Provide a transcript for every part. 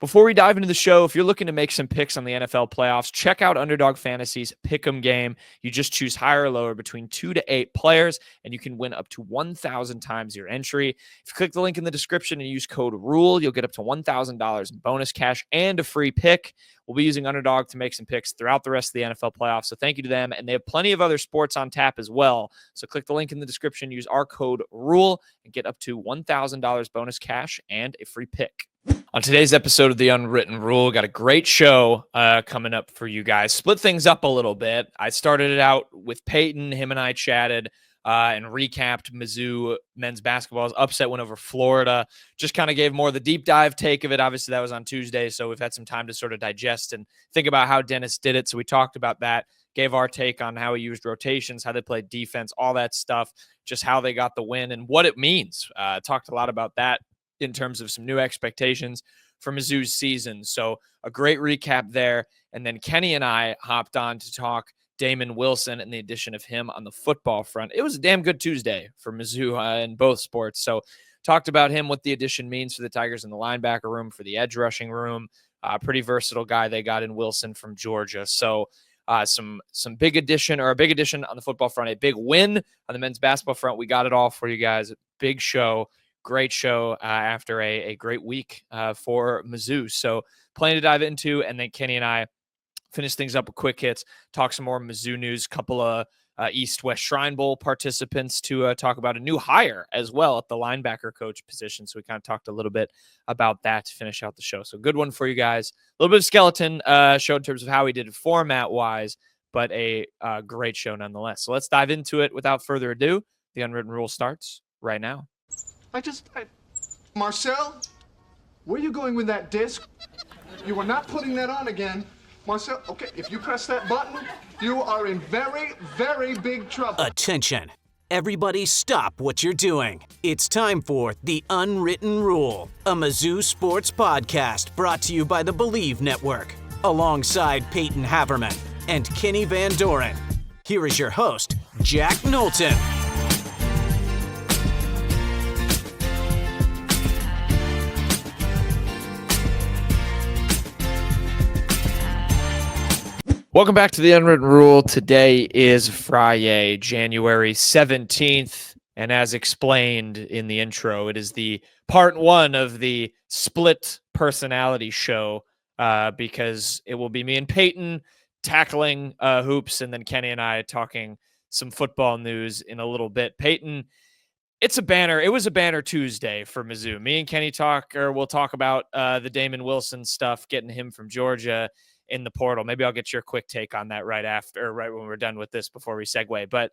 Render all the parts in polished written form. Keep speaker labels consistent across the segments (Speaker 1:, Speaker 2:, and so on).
Speaker 1: Before we dive into the show, if you're looking to make some picks on the NFL playoffs, check out Underdog Fantasy's Pick'em game. You just choose higher or lower between 2 to 8 players, and you can win up to 1,000 times your entry. If you click the link in the description and use code RULE, you'll get up to $1,000 in bonus cash and a free pick. We'll be using Underdog to make some picks throughout the rest of the NFL playoffs, so thank you to them. And they have plenty of other sports on tap as well. So click the link in the description, use our code RULE, and get up to $1,000 bonus cash and a free pick. On today's episode of The Unwritten Rule, got a great show coming up for you guys. Split things up a little bit. I started it out with Payton. Him and I chatted and recapped Mizzou men's basketball's upset win over Florida. Just kind of gave more the deep dive take of it. Obviously, that was on Tuesday, so we've had some time to sort of digest and think about how Dennis did it. So we talked about that, gave our take on how he used rotations, how they played defense, all that stuff, just how they got the win and what it means. Talked a lot about that in terms of some new expectations for Mizzou's season. So a great recap there. And then Kenny and I hopped on to talk Damon Wilson and the addition of him on the football front. It was a damn good Tuesday for Mizzou in both sports. So talked about him, what the addition means for the Tigers in the linebacker room, for the edge rushing room. Pretty versatile guy they got in Wilson from Georgia. So some big addition, or a big addition on the football front, a big win on the men's basketball front. We got it all for you guys. Big show. Great show after a great week for Mizzou. So plenty to dive into, and then Kenny and I finish things up with quick hits, talk some more Mizzou news, couple of East-West Shrine Bowl participants to talk about a new hire as well at the linebacker coach position. So we kind of talked a little bit about that to finish out the show. So good one for you guys. A little bit of skeleton show in terms of how we did it format-wise, but a great show nonetheless. So let's dive into it without further ado. The Unwritten Rule starts right now.
Speaker 2: Marcel, where are you going with that disc? You are not putting that on again. Marcel, okay, if you press that button, you are in very, very big trouble.
Speaker 3: Attention. Everybody stop what you're doing. It's time for The Unwritten Rule, a Mizzou sports podcast brought to you by the Believe Network, alongside Payton Haverman and Kenny Van Doren. Here is your host, Jack Knowlton.
Speaker 1: Welcome back to The Unwritten Rule. Today is Friday, January 17th, and as explained in the intro, it is the part one of the split personality show because it will be me and Payton tackling hoops, and then Kenny and I talking some football news in a little bit. Payton, it's a banner. It was a banner Tuesday for Mizzou. Me and Kenny we'll talk about the Damon Wilson stuff, getting him from Georgia in the portal. Maybe I'll get your quick take on that right when we're done with this before we segue. But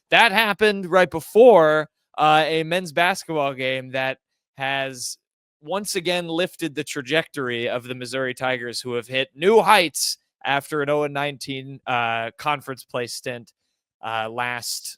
Speaker 1: that happened right before a men's basketball game that has once again lifted the trajectory of the Missouri Tigers, who have hit new heights after an 0-19 conference play stint last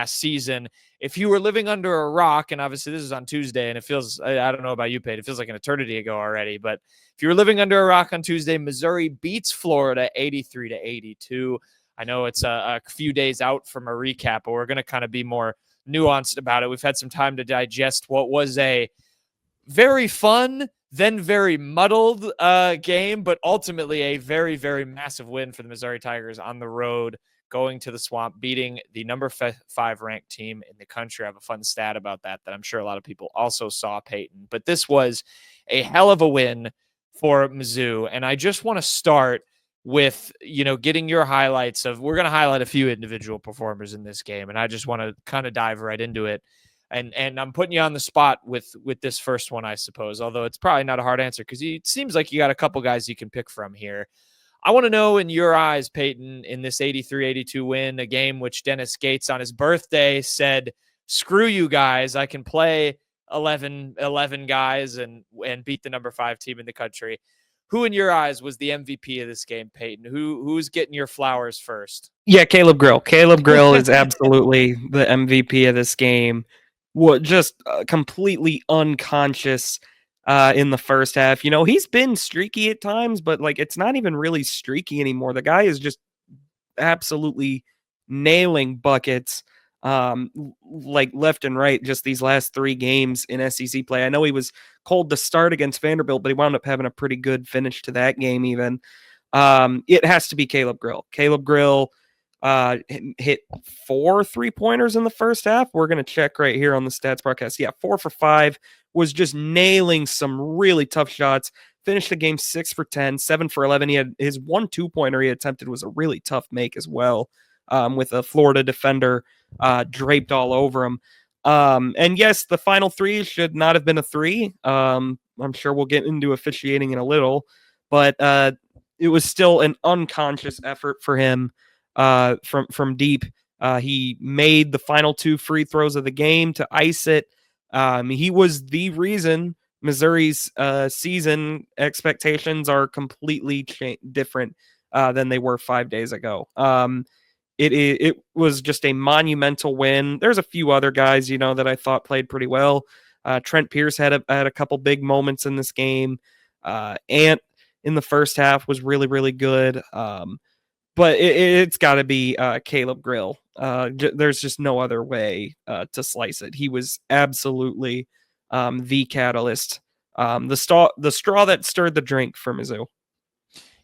Speaker 1: season. If you were living under a rock, and obviously this is on Tuesday, and it feels, I don't know about you, Pate, it feels like an eternity ago already, but if you were living under a rock on Tuesday, Missouri beats Florida 83-82. I know it's a few days out from a recap, but we're going to kind of be more nuanced about it. We've had some time to digest what was a very fun, then very muddled game, but ultimately a very, very massive win for the Missouri Tigers on the road, going to the Swamp, beating the number 5 ranked team in the country. I have a fun stat about that I'm sure a lot of people also saw, Payton. But this was a hell of a win for Mizzou. And I just want to start with, getting your highlights of, we're going to highlight a few individual performers in this game. And I just want to kind of dive right into it. And I'm putting you on the spot with this first one, I suppose, although it's probably not a hard answer because it seems like you got a couple guys you can pick from here. I want to know, in your eyes, Payton, in this 83-82 win, a game which Dennis Gates on his birthday said, screw you guys, I can play 11 guys and beat the number 5 team in the country. Who, in your eyes, was the MVP of this game, Payton? Who's getting your flowers first?
Speaker 4: Yeah, Caleb Grill. Caleb Grill is absolutely the MVP of this game. Just completely unconscious in the first half. He's been streaky at times, but it's not even really streaky anymore. The guy is just absolutely nailing buckets. like left and right just these last 3 games in SEC play. I know he was cold to start against Vanderbilt, but he wound up having a pretty good finish to that game even. It has to be Caleb Grill. Caleb Grill hit 4 3-pointers in the first half. We're going to check right here on the stats broadcast. Yeah, 4 for 5, was just nailing some really tough shots. Finished the game 6 for 10, 7 for 11. He had his 1 2-pointer he attempted was a really tough make as well, with a Florida defender draped all over him. And yes, the final 3 should not have been a 3. I'm sure we'll get into officiating in a little, but it was still an unconscious effort for him from deep. He made the final 2 free throws of the game to ice it. He was the reason Missouri's season expectations are completely different than they were 5 days ago. It was just a monumental win. There's a few other guys, that I thought played pretty well. Trent Pierce had a couple big moments in this game. Ant in the first half was really, really good. But it's got to be Caleb Grill. There's just no other way to slice it. He was absolutely the catalyst, the straw that stirred the drink for Mizzou.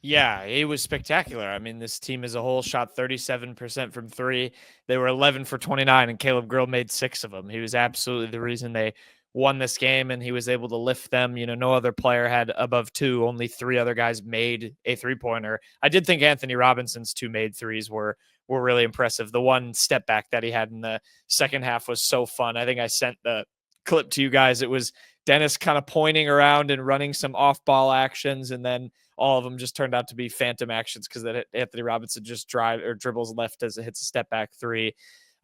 Speaker 1: Yeah, it was spectacular. I mean, this team as a whole shot 37% from 3. They were 11 for 29, and Caleb Grill made 6 of them. He was absolutely the reason they won this game, and he was able to lift them. No other player had above 2. Only 3 other guys made a 3-pointer. I did think Anthony Robinson's 2 made 3s were really impressive. The one step back that he had in the second half was so fun. I think I sent the clip to you guys. It was Dennis kind of pointing around and running some off-ball actions, and then all of them just turned out to be phantom actions because that Anthony Robinson just dribbles left as it hits a step back 3.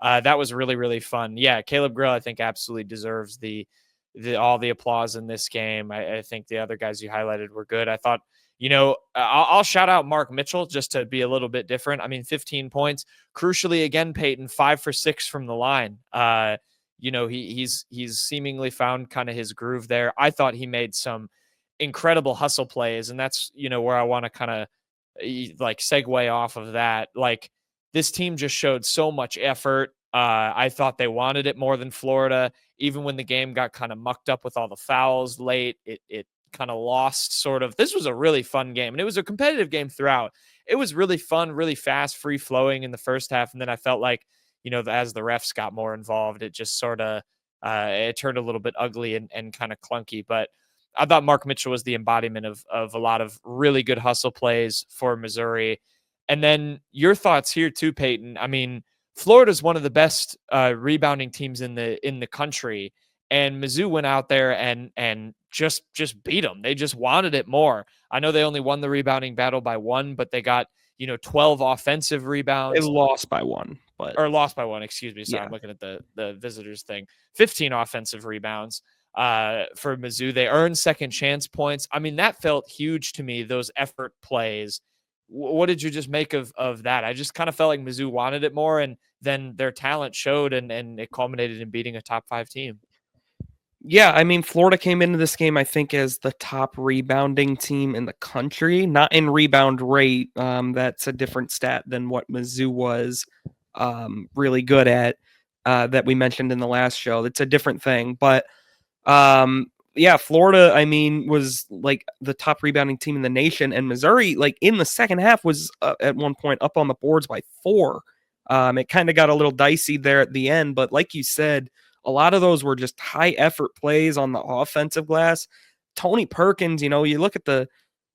Speaker 1: That was really, really fun. Yeah, Caleb Grill, I think, absolutely deserves all the applause in this game. I think the other guys you highlighted were good. I thought, I'll shout out Mark Mitchell just to be a little bit different. I mean, 15 points. Crucially, again, Payton, 5 for 6 from the line. He's seemingly found kind of his groove there. I thought he made some incredible hustle plays, and that's where I want to kind of like segue off of that. Like, this team just showed so much effort. I thought they wanted it more than Florida. Even when the game got kind of mucked up with all the fouls late, it kind of lost sort of. This was a really fun game, and it was a competitive game throughout. It was really fun, really fast, free flowing in the first half, and then I felt like as the refs got more involved, it just sort of it turned a little bit ugly and kind of clunky. But I thought Mark Mitchell was the embodiment of a lot of really good hustle plays for Missouri. And then your thoughts here too, Payton. I mean, Florida's one of the best rebounding teams in the country, and Mizzou went out there and just beat them. They just wanted it more. I know they only won the rebounding battle by 1, but they got 12 offensive rebounds.
Speaker 4: They lost by 1,
Speaker 1: lost by 1. Excuse me. Sorry, yeah. I'm looking at the visitors thing. 15 offensive rebounds for Mizzou. They earned second chance points. I mean, that felt huge to me. Those effort plays. What did you just make of that? I just kind of felt like Mizzou wanted it more, and then their talent showed, and it culminated in beating a top 5 team.
Speaker 4: Yeah, I mean, Florida came into this game, I think, as the top rebounding team in the country, not in rebound rate. That's a different stat than what Mizzou was really good at that we mentioned in the last show. It's a different thing. But yeah, Florida, I mean, was like the top rebounding team in the nation, and Missouri, like in the second half, was at one point up on the boards by 4. It kind of got a little dicey there at the end, but like you said, a lot of those were just high effort plays on the offensive glass. Tony Perkins, you look at the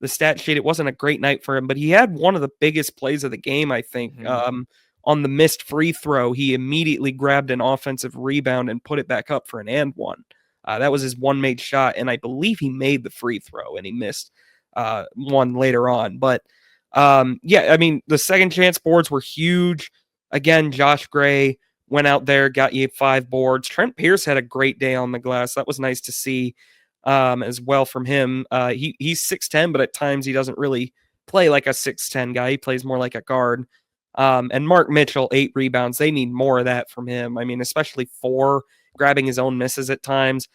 Speaker 4: stat sheet, it wasn't a great night for him, but he had one of the biggest plays of the game, I think. Mm-hmm. On the missed free throw, he immediately grabbed an offensive rebound and put it back up for an and one. That was his one made shot, and I believe he made the free throw, and he missed one later on. But, yeah, I mean, the second chance boards were huge. Again, Josh Gray went out there, got you 5 boards. Trent Pierce had a great day on the glass. That was nice to see as well from him. He's 6'10", but at times he doesn't really play like a 6'10" guy. He plays more like a guard. And Mark Mitchell, 8 rebounds. They need more of that from him. I mean, especially 4, grabbing his own misses at times.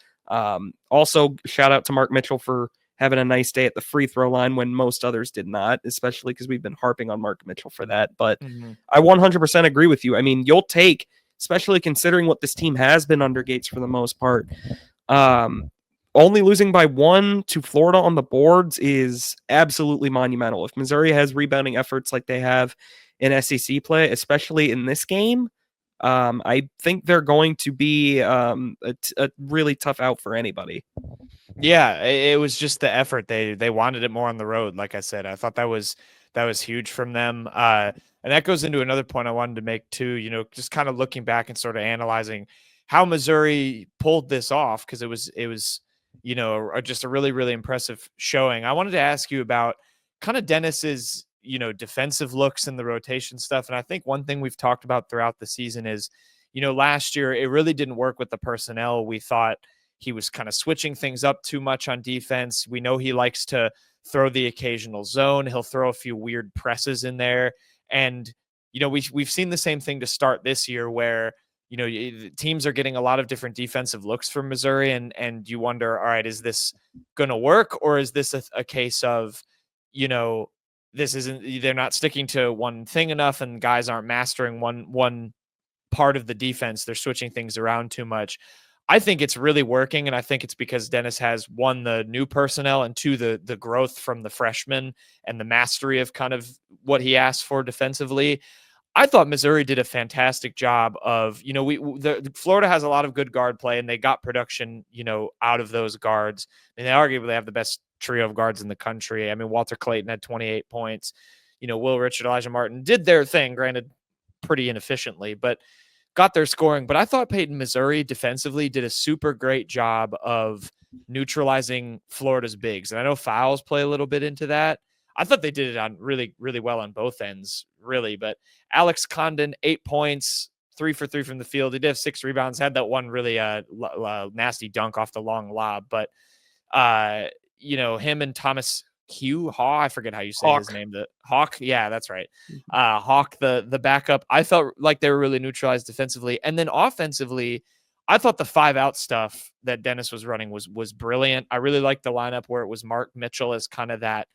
Speaker 4: Also, shout out to Mark Mitchell for having a nice day at the free throw line when most others did not, especially because we've been harping on Mark Mitchell for that. But I 100% agree with you. I mean, you'll take especially considering what this team has been under Gates for the most part. Only losing by 1 to Florida on the boards is absolutely monumental. If Missouri has rebounding efforts like they have in SEC play, especially in this game, I think they're going to be a really tough out for anybody.
Speaker 1: Yeah, it was just the effort. They wanted it more on the road. Like I said, I thought that was huge from them. And that goes into another point I wanted to make too. Just kind of looking back and sort of analyzing how Missouri pulled this off, because it was just a really, really impressive showing. I wanted to ask you about kind of Dennis's defensive looks and the rotation stuff. And I think one thing we've talked about throughout the season is, last year it really didn't work with the personnel. We thought he was kind of switching things up too much on defense. We know he likes to throw the occasional zone. He'll throw a few weird presses in there. And, we've seen the same thing to start this year where, teams are getting a lot of different defensive looks from Missouri. And you wonder, all right, is this going to work? Or is this a case of, they're not sticking to one thing enough and guys aren't mastering one part of the defense. They're switching things around too much. I think it's really working, and I think it's because Dennis has, 1, the new personnel, and 2, the growth from the freshmen and the mastery of kind of what he asked for defensively. I thought Missouri did a fantastic job of, Florida has a lot of good guard play, and they got production, out of those guards. And they arguably have the best trio of guards in the country. I mean, Walter Clayton had 28 points. Will Richard, Elijah Martin did their thing, granted pretty inefficiently, but got their scoring. But I thought Payton, Missouri defensively did a super great job of neutralizing Florida's bigs. And I know fouls play a little bit into that. I thought they did it on really, really well on both ends, really. But Alex Condon, 8 points, 3 for 3 from the field. He did have 6 rebounds, had that one really nasty dunk off the long lob. But, him and Thomas Haw, I forget how you say his name. The Hawk. Yeah, that's right. Hawk, the backup. I felt like they were really neutralized defensively. And then offensively, I thought the 5-out stuff that Dennis was running was brilliant. I really liked the lineup where it was Mark Mitchell as kind of that.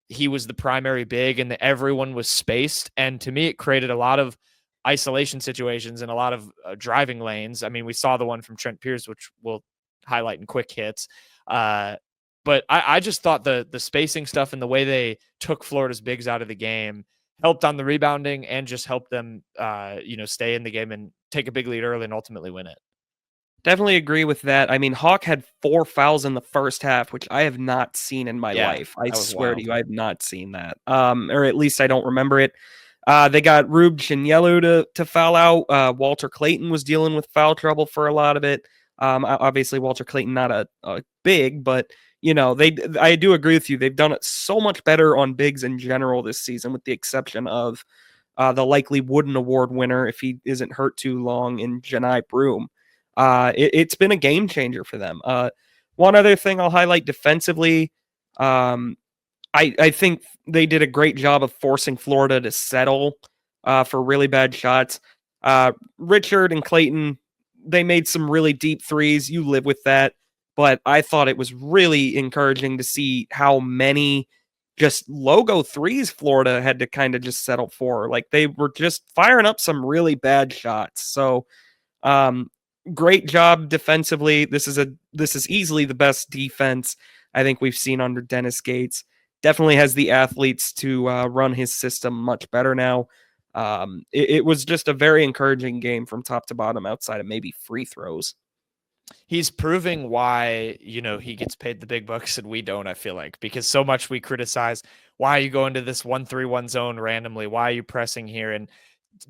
Speaker 1: He was the primary big and everyone was spaced. And to me, it created a lot of isolation situations and a lot of driving lanes. I mean, we saw the one from Trent Pierce, which we'll highlight in quick hits. But I just thought the spacing stuff and the way they took Florida's bigs out of the game helped on the rebounding and just helped them, stay in the game and take a big lead early and ultimately win it.
Speaker 4: Definitely agree with that. I mean, Hawk had 4 fouls in the first half, which I have not seen in my life. I swear to you, I have not seen that. Or at least I don't remember it. They got Rube Chinyelu to foul out. Walter Clayton was dealing with foul trouble for a lot of it. Obviously, Walter Clayton not a big, but I do agree with you. They've done it so much better on bigs in general this season, with the exception of the likely Wooden Award winner if he isn't hurt too long in Janai Broom. It's been a game changer for them. One other thing I'll highlight defensively, I think they did a great job of forcing Florida to settle for really bad shots. Richard and Clayton, they made some really deep threes. You live with that. But I thought it was really encouraging to see how many just logo threes Florida had to kind of just settle for. Like, they were just firing up some really bad shots. So, great job defensively. This is easily the best defense I think we've seen under Dennis Gates. Definitely has the athletes to run his system much better now. It was just a very encouraging game from top to bottom, outside of maybe free throws.
Speaker 1: He's proving why, he gets paid the big bucks and we don't, I feel like, because so much we criticize, why are you going to this 1-3-1 zone randomly? Why are you pressing here? And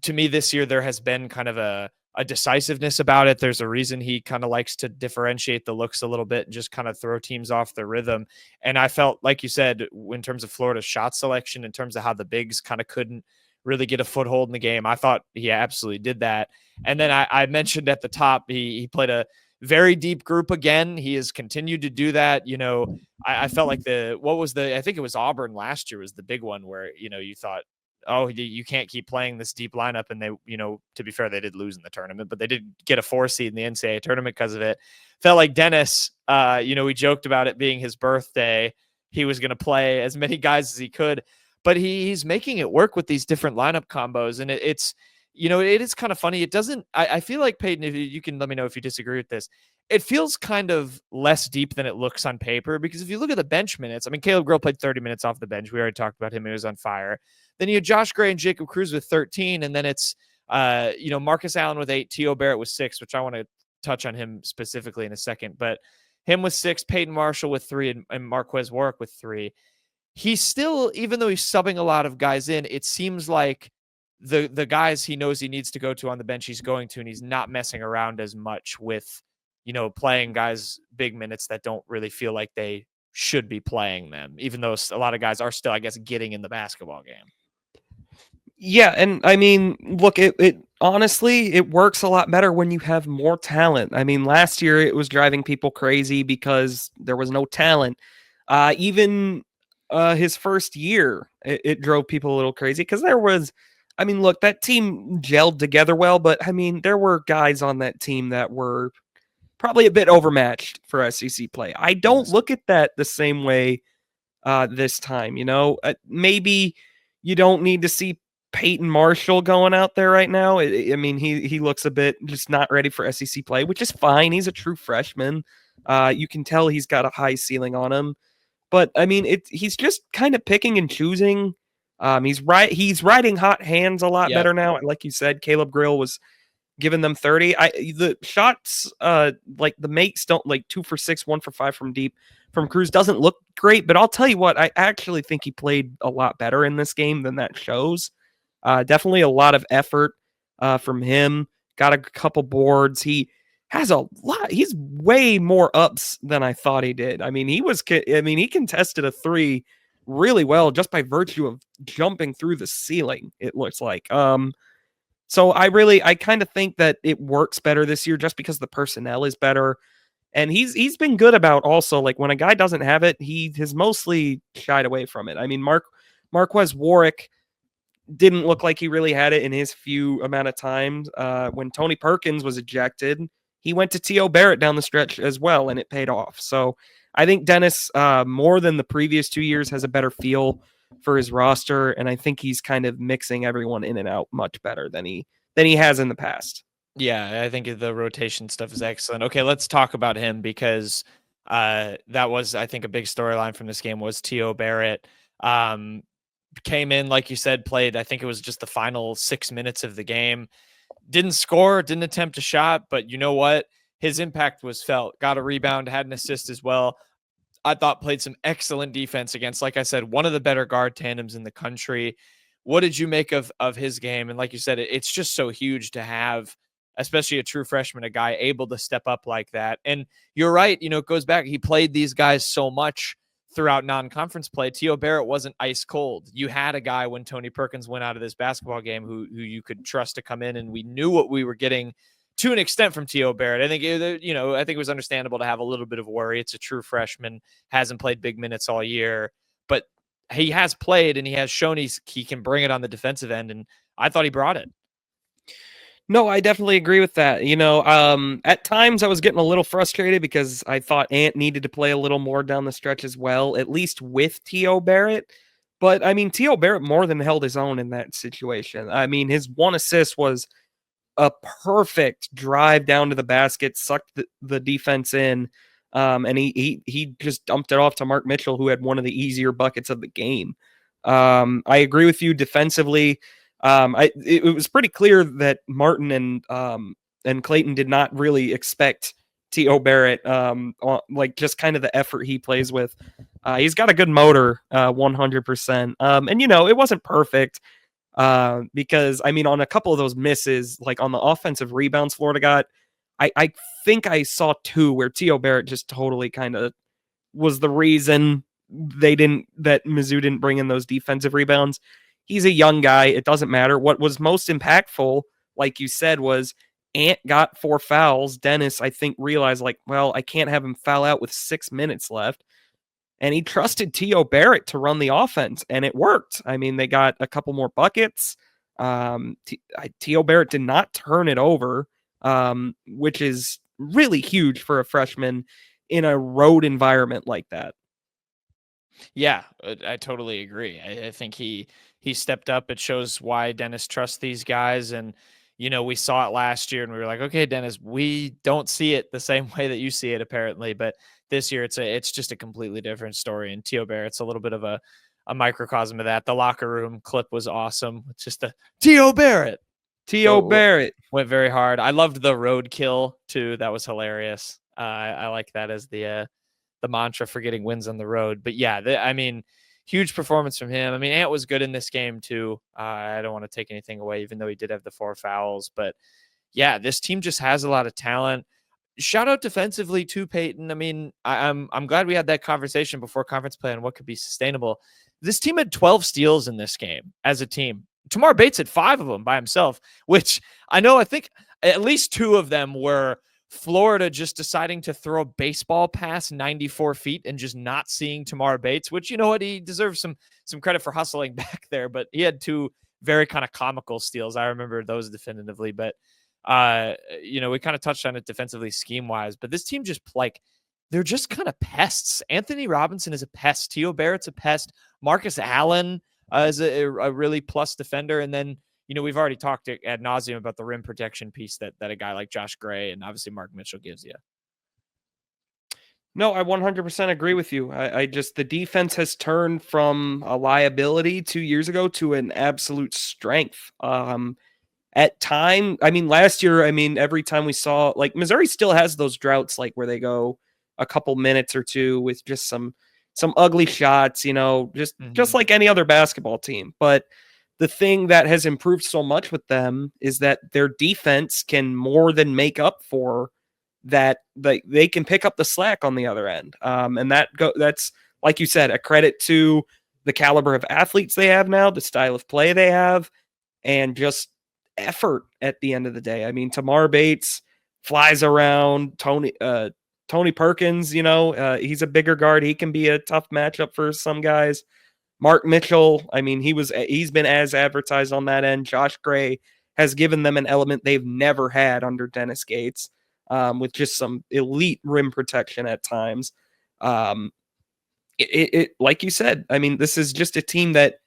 Speaker 1: to me this year, there has been kind of a decisiveness about it. There's a reason he kind of likes to differentiate the looks a little bit and just kind of throw teams off their rhythm. And I felt, like you said, in terms of Florida's shot selection, in terms of how the bigs kind of couldn't really get a foothold in the game, I thought he absolutely did that. And then I mentioned at the top, he played a very deep group again. He has continued to do that. I felt like I think it was Auburn last year was the big one where, you thought, oh, you can't keep playing this deep lineup. And they, to be fair, they did lose in the tournament, but they did get a 4 seed in the NCAA tournament because of it. Felt like Dennis, we joked about it being his birthday. He was going to play as many guys as he could, but he's making it work with these different lineup combos. And it is kind of funny. It doesn't, I feel like Payton, if you can let me know if you disagree with this, it feels kind of less deep than it looks on paper, because if you look at the bench minutes, I mean, Caleb Grill played 30 minutes off the bench. We already talked about him. He was on fire. Then you had Josh Gray and Jacob Cruz with 13. And then it's, Marcus Allen with 8, T.O. Barrett with 6, which I want to touch on him specifically in a second, but him with 6, Peyton Marshall with 3, and Marquez Warwick with 3. He's still, even though he's subbing a lot of guys in, it seems like the guys he knows he needs to go to on the bench, he's going to, and he's not messing around as much with, playing guys big minutes that don't really feel like they should be playing them, even though a lot of guys are still, I guess, getting in the basketball game.
Speaker 4: Yeah, and I mean, look, it honestly, it works a lot better when you have more talent. I mean, last year it was driving people crazy because there was no talent. Even his first year, it drove people a little crazy because I mean, look, that team gelled together well, but I mean, there were guys on that team that were probably a bit overmatched for SEC play. I don't look at that the same way this time. Maybe you don't need to see Peyton Marshall going out there right now. I mean, he looks a bit just not ready for SEC play, which is fine. He's a true freshman. You can tell he's got a high ceiling on him, but I mean, he's just kind of picking and choosing. He's riding hot hands a lot better now. And like you said, Caleb Grill was giving them 30. The shots, like the makes don't, like 2 for 6, 1 for 5 from deep from Cruz doesn't look great, but I'll tell you what, I actually think he played a lot better in this game than that shows. Definitely a lot of effort from him. Got a couple boards. He has a lot. He's way more ups than I thought he did. I mean, he contested a 3 really well just by virtue of jumping through the ceiling, it looks like. So I kind of think that it works better this year just because the personnel is better. And he's been good about also, like, when a guy doesn't have it, he has mostly shied away from it. I mean, Marquez Warwick didn't look like he really had it in his few amount of times. When Tony Perkins was ejected, he went to T.O. Barrett down the stretch as well, and it paid off. So I think Dennis, more than the previous 2 years, has a better feel for his roster, and I think he's kind of mixing everyone in and out much better than he has in the past.
Speaker 1: Yeah, I think the rotation stuff is excellent. Okay, let's talk about him, because that was, I think, a big storyline from this game was T.O. Barrett. Came in, like you said, played, I think it was just the final 6 minutes of the game. Didn't score, didn't attempt a shot, but you know what? His impact was felt. Got a rebound, had an assist as well. I thought played some excellent defense against, like I said, one of the better guard tandems in the country. What did you make of his game? And like you said, it's just so huge to have, especially a true freshman, a guy able to step up like that. And you're right, it goes back. He played these guys so much throughout non-conference play. T.O. Barrett wasn't ice cold. You had a guy when Tony Perkins went out of this basketball game who you could trust to come in, and we knew what we were getting to an extent from T.O. Barrett. I think it was understandable to have a little bit of worry. It's a true freshman, hasn't played big minutes all year, but he has played and he has shown he can bring it on the defensive end, and I thought he brought it.
Speaker 4: No, I definitely agree with that. At times I was getting a little frustrated because I thought Ant needed to play a little more down the stretch as well, at least with T.O. Barrett. But I mean, T.O. Barrett more than held his own in that situation. I mean, his one assist was a perfect drive down to the basket, sucked the defense in, and he just dumped it off to Mark Mitchell, who had one of the easier buckets of the game. I agree with you defensively. It was pretty clear that Martin and Clayton did not really expect T.O. Barrett, like just kind of the effort he plays with. He's got a good motor, 100%. And it wasn't perfect. Because I mean, on a couple of those misses, like on the offensive rebounds Florida got, I think I saw 2 where T.O. Barrett just totally kind of was the reason that Mizzou didn't bring in those defensive rebounds. He's a young guy. It doesn't matter. What was most impactful, like you said, was Ant got 4 fouls. Dennis, I think, realized, like, well, I can't have him foul out with 6 minutes left. And he trusted T.O. Barrett to run the offense, and it worked. I mean, they got a couple more buckets. T.O. Barrett did not turn it over, which is really huge for a freshman in a road environment like that.
Speaker 1: Yeah, I totally agree. I think he stepped up. It shows why Dennis trusts these guys. And, we saw it last year and we were like, okay, Dennis, we don't see it the same way that you see it apparently. But this year it's just a completely different story. And Tio Barrett's a little bit of a microcosm of that. The locker room clip was awesome. It's just a Tio Barrett.
Speaker 4: T.O. Barrett.
Speaker 1: Went very hard. I loved the roadkill too. That was hilarious. I like that as the mantra for getting wins on the road. But yeah, huge performance from him. I mean, Ant was good in this game too. I don't want to take anything away, even though he did have the 4 fouls. But yeah, this team just has a lot of talent. Shout out defensively to Payton. I mean, I'm glad we had that conversation before conference play on what could be sustainable. This team had 12 steals in this game as a team. Tamar Bates had 5 of them by himself, which I think at least 2 of them were Florida just deciding to throw a baseball past 94 feet and just not seeing Tamar Bates, which, you know what, he deserves some credit for hustling back there, but he had 2 very kind of comical steals. I remember those definitively, but we kind of touched on it defensively scheme wise, but this team just they're just kind of pests. Anthony Robinson is a pest. Tio Barrett's a pest. Marcus Allen is a really plus defender. And then, we've already talked ad nauseum about the rim protection piece that a guy like Josh Gray and obviously Mark Mitchell gives you.
Speaker 4: No, I 100% agree with you. I just, the defense has turned from a liability 2 years ago to an absolute strength. At time, last year, every time we saw, like, Missouri still has those droughts, like where they go a couple minutes or two with just some ugly shots, just like any other basketball team. But the thing that has improved so much with them is that their defense can more than make up for that. They can pick up the slack on the other end. And that's, like you said, a credit to the caliber of athletes they have now, the style of play they have, and just effort at the end of the day. I mean, Tamar Bates flies around. Tony Perkins, he's a bigger guard. He can be a tough matchup for some guys. Mark Mitchell, he's been as advertised on that end. Josh Gray has given them an element they've never had under Dennis Gates, with just some elite rim protection at times. It like you said, this is just a team that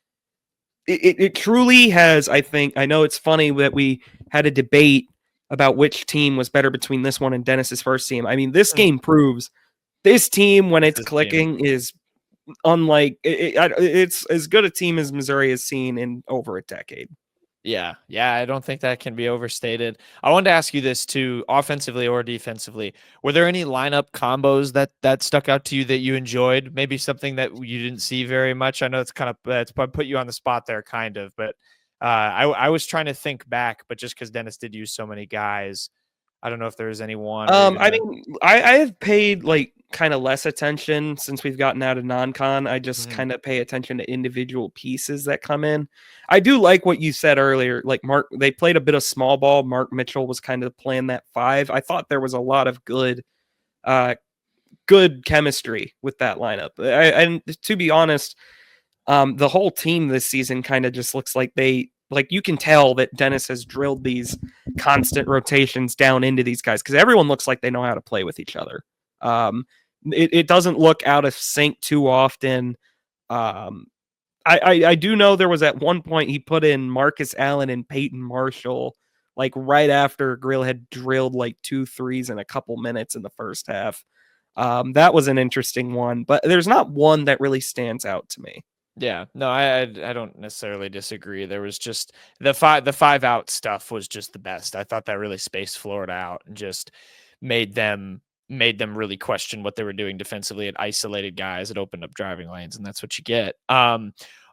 Speaker 4: it truly has, I know it's funny that we had a debate about which team was better between this one and Dennis's first team. This game proves this team, when it's clicking, is unlike it's as good a team as Missouri has seen in over a decade.
Speaker 1: Yeah, I don't think that can be overstated. I wanted to ask you this too, offensively or defensively. Were there any lineup combos that stuck out to you that you enjoyed? Maybe something that you didn't see very much. I know it's put you on the spot there, kind of, but I was trying to think back, but just because Dennis did use so many guys, I don't know if there was any one.
Speaker 4: I have paid kind of less attention since we've gotten out of non-con. I just kind of pay attention to individual pieces that come in. I do like what you said earlier. Like they played a bit of small ball. Mark Mitchell was kind of playing that 5. I thought there was a lot of good chemistry with that lineup. And to be honest, the whole team this season kind of just looks like you can tell that Dennis has drilled these constant rotations down into these guys because everyone looks like they know how to play with each other. It doesn't look out of sync too often. I do know there was at one point he put in Marcus Allen and Payton Marshall right after Grill had drilled 2 threes in a couple minutes in the first half. That was an interesting one, but there's not one that really stands out to me.
Speaker 1: Yeah, no, I don't necessarily disagree. There was just the 5 out stuff was just the best. I thought that really spaced Florida out and just made them really question what they were doing defensively. It isolated guys. It opened up driving lanes, and that's what you get. All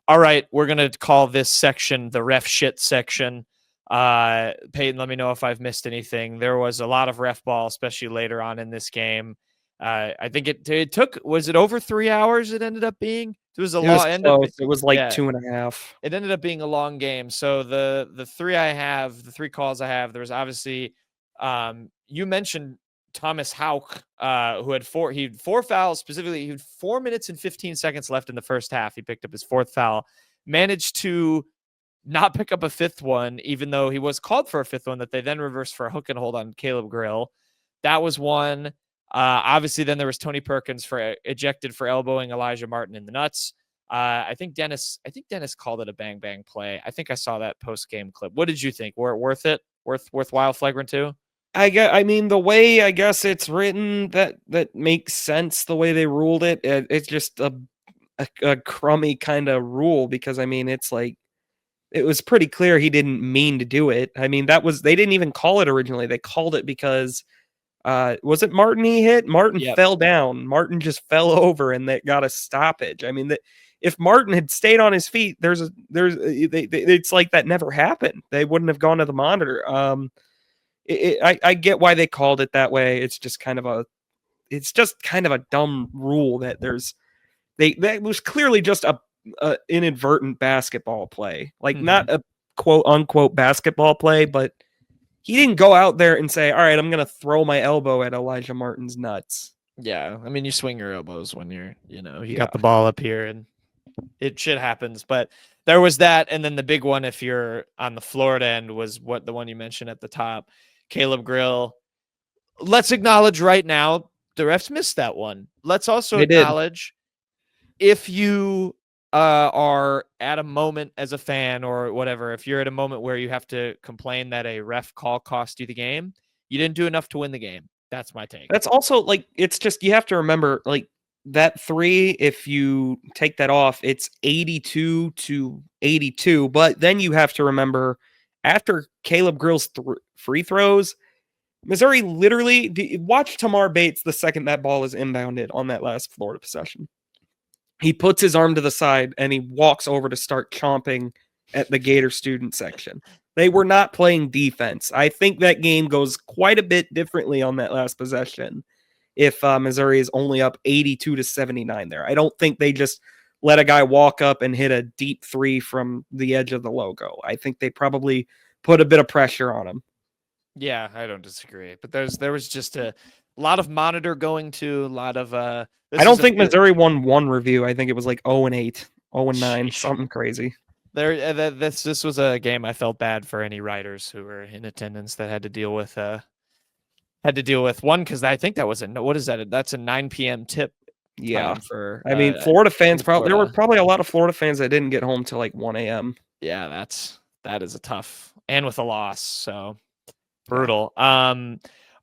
Speaker 1: right, we're going to call this section the ref shit section. Payton, let me know if I've missed anything. There was a lot of ref ball, especially later on in this game. I think it took, was it over 3 hours it ended up being? It was a long.
Speaker 4: It was 2.5.
Speaker 1: It ended up being a long game. So the 3 calls I have, there was obviously, you mentioned Thomas Houck, who had 4 fouls specifically. He had 4 minutes and 15 seconds left in the first half. He picked up his 4th foul, managed to not pick up a 5th one, even though he was called for a 5th one that they then reversed for a hook and hold on Caleb Grill. That was one. Obviously, then there was Tony Perkins for ejected for elbowing Elijah Martin in the nuts. I think Dennis called it a bang bang play. I think I saw that post game clip. What did you think? Worth it? Worthwhile flagrant 2?
Speaker 4: I mean, the way I guess it's written, that makes sense. The way they ruled it, it's just a crummy kind of rule, because I mean, it's like, it was pretty clear he didn't mean to do it. I mean, they didn't even call it originally. They called it because was it Martin he hit? Martin fell down. Martin just fell over, and that got a stoppage. I mean, if Martin had stayed on his feet, it's like that never happened. They wouldn't have gone to the monitor. I get why they called it that way. It's just kind of a dumb rule that that was clearly just a inadvertent basketball play, like not a quote unquote basketball play, but he didn't go out there and say, all right, I'm going to throw my elbow at Elijah Martin's nuts.
Speaker 1: Yeah. I mean, you swing your elbows when you got the ball up here, and shit happens, but there was that. And then the big one, if you're on the Florida end, was the one you mentioned at the top, Caleb Grill. Let's acknowledge right now, the refs missed that one. Let's also acknowledge, if you are at a moment as a fan or whatever, if you're at a moment where you have to complain that a ref call cost you the game, you didn't do enough to win the game. That's my take.
Speaker 4: That's also, like, it's just, you have to remember, like, that 3, if you take that off, it's 82-82. But then you have to remember, after Caleb Grill's free throws, Missouri literally, watch Tamar Bates the second that ball is inbounded on that last Florida possession. He puts his arm to the side and he walks over to start chomping at the Gator student section. They were not playing defense. I think that game goes quite a bit differently on that last possession if Missouri is only up 82-79 there. I don't think they just let a guy walk up and hit a deep 3 from the edge of the logo. I think they probably put a bit of pressure on him.
Speaker 1: Yeah, I don't disagree. But there was just a lot of monitor going to, a lot of
Speaker 4: I don't think Missouri won one review. I think it was like 0-8, 0-9, something crazy.
Speaker 1: This was a game I felt bad for any writers who were in attendance that had to deal with one, because I think that was what is that? That's a 9 p.m. tip.
Speaker 4: Yeah,
Speaker 1: for
Speaker 4: I mean, Florida fans there were probably a lot of Florida fans that didn't get home till like 1 a.m.
Speaker 1: Yeah, that is a tough, and with a loss, so brutal.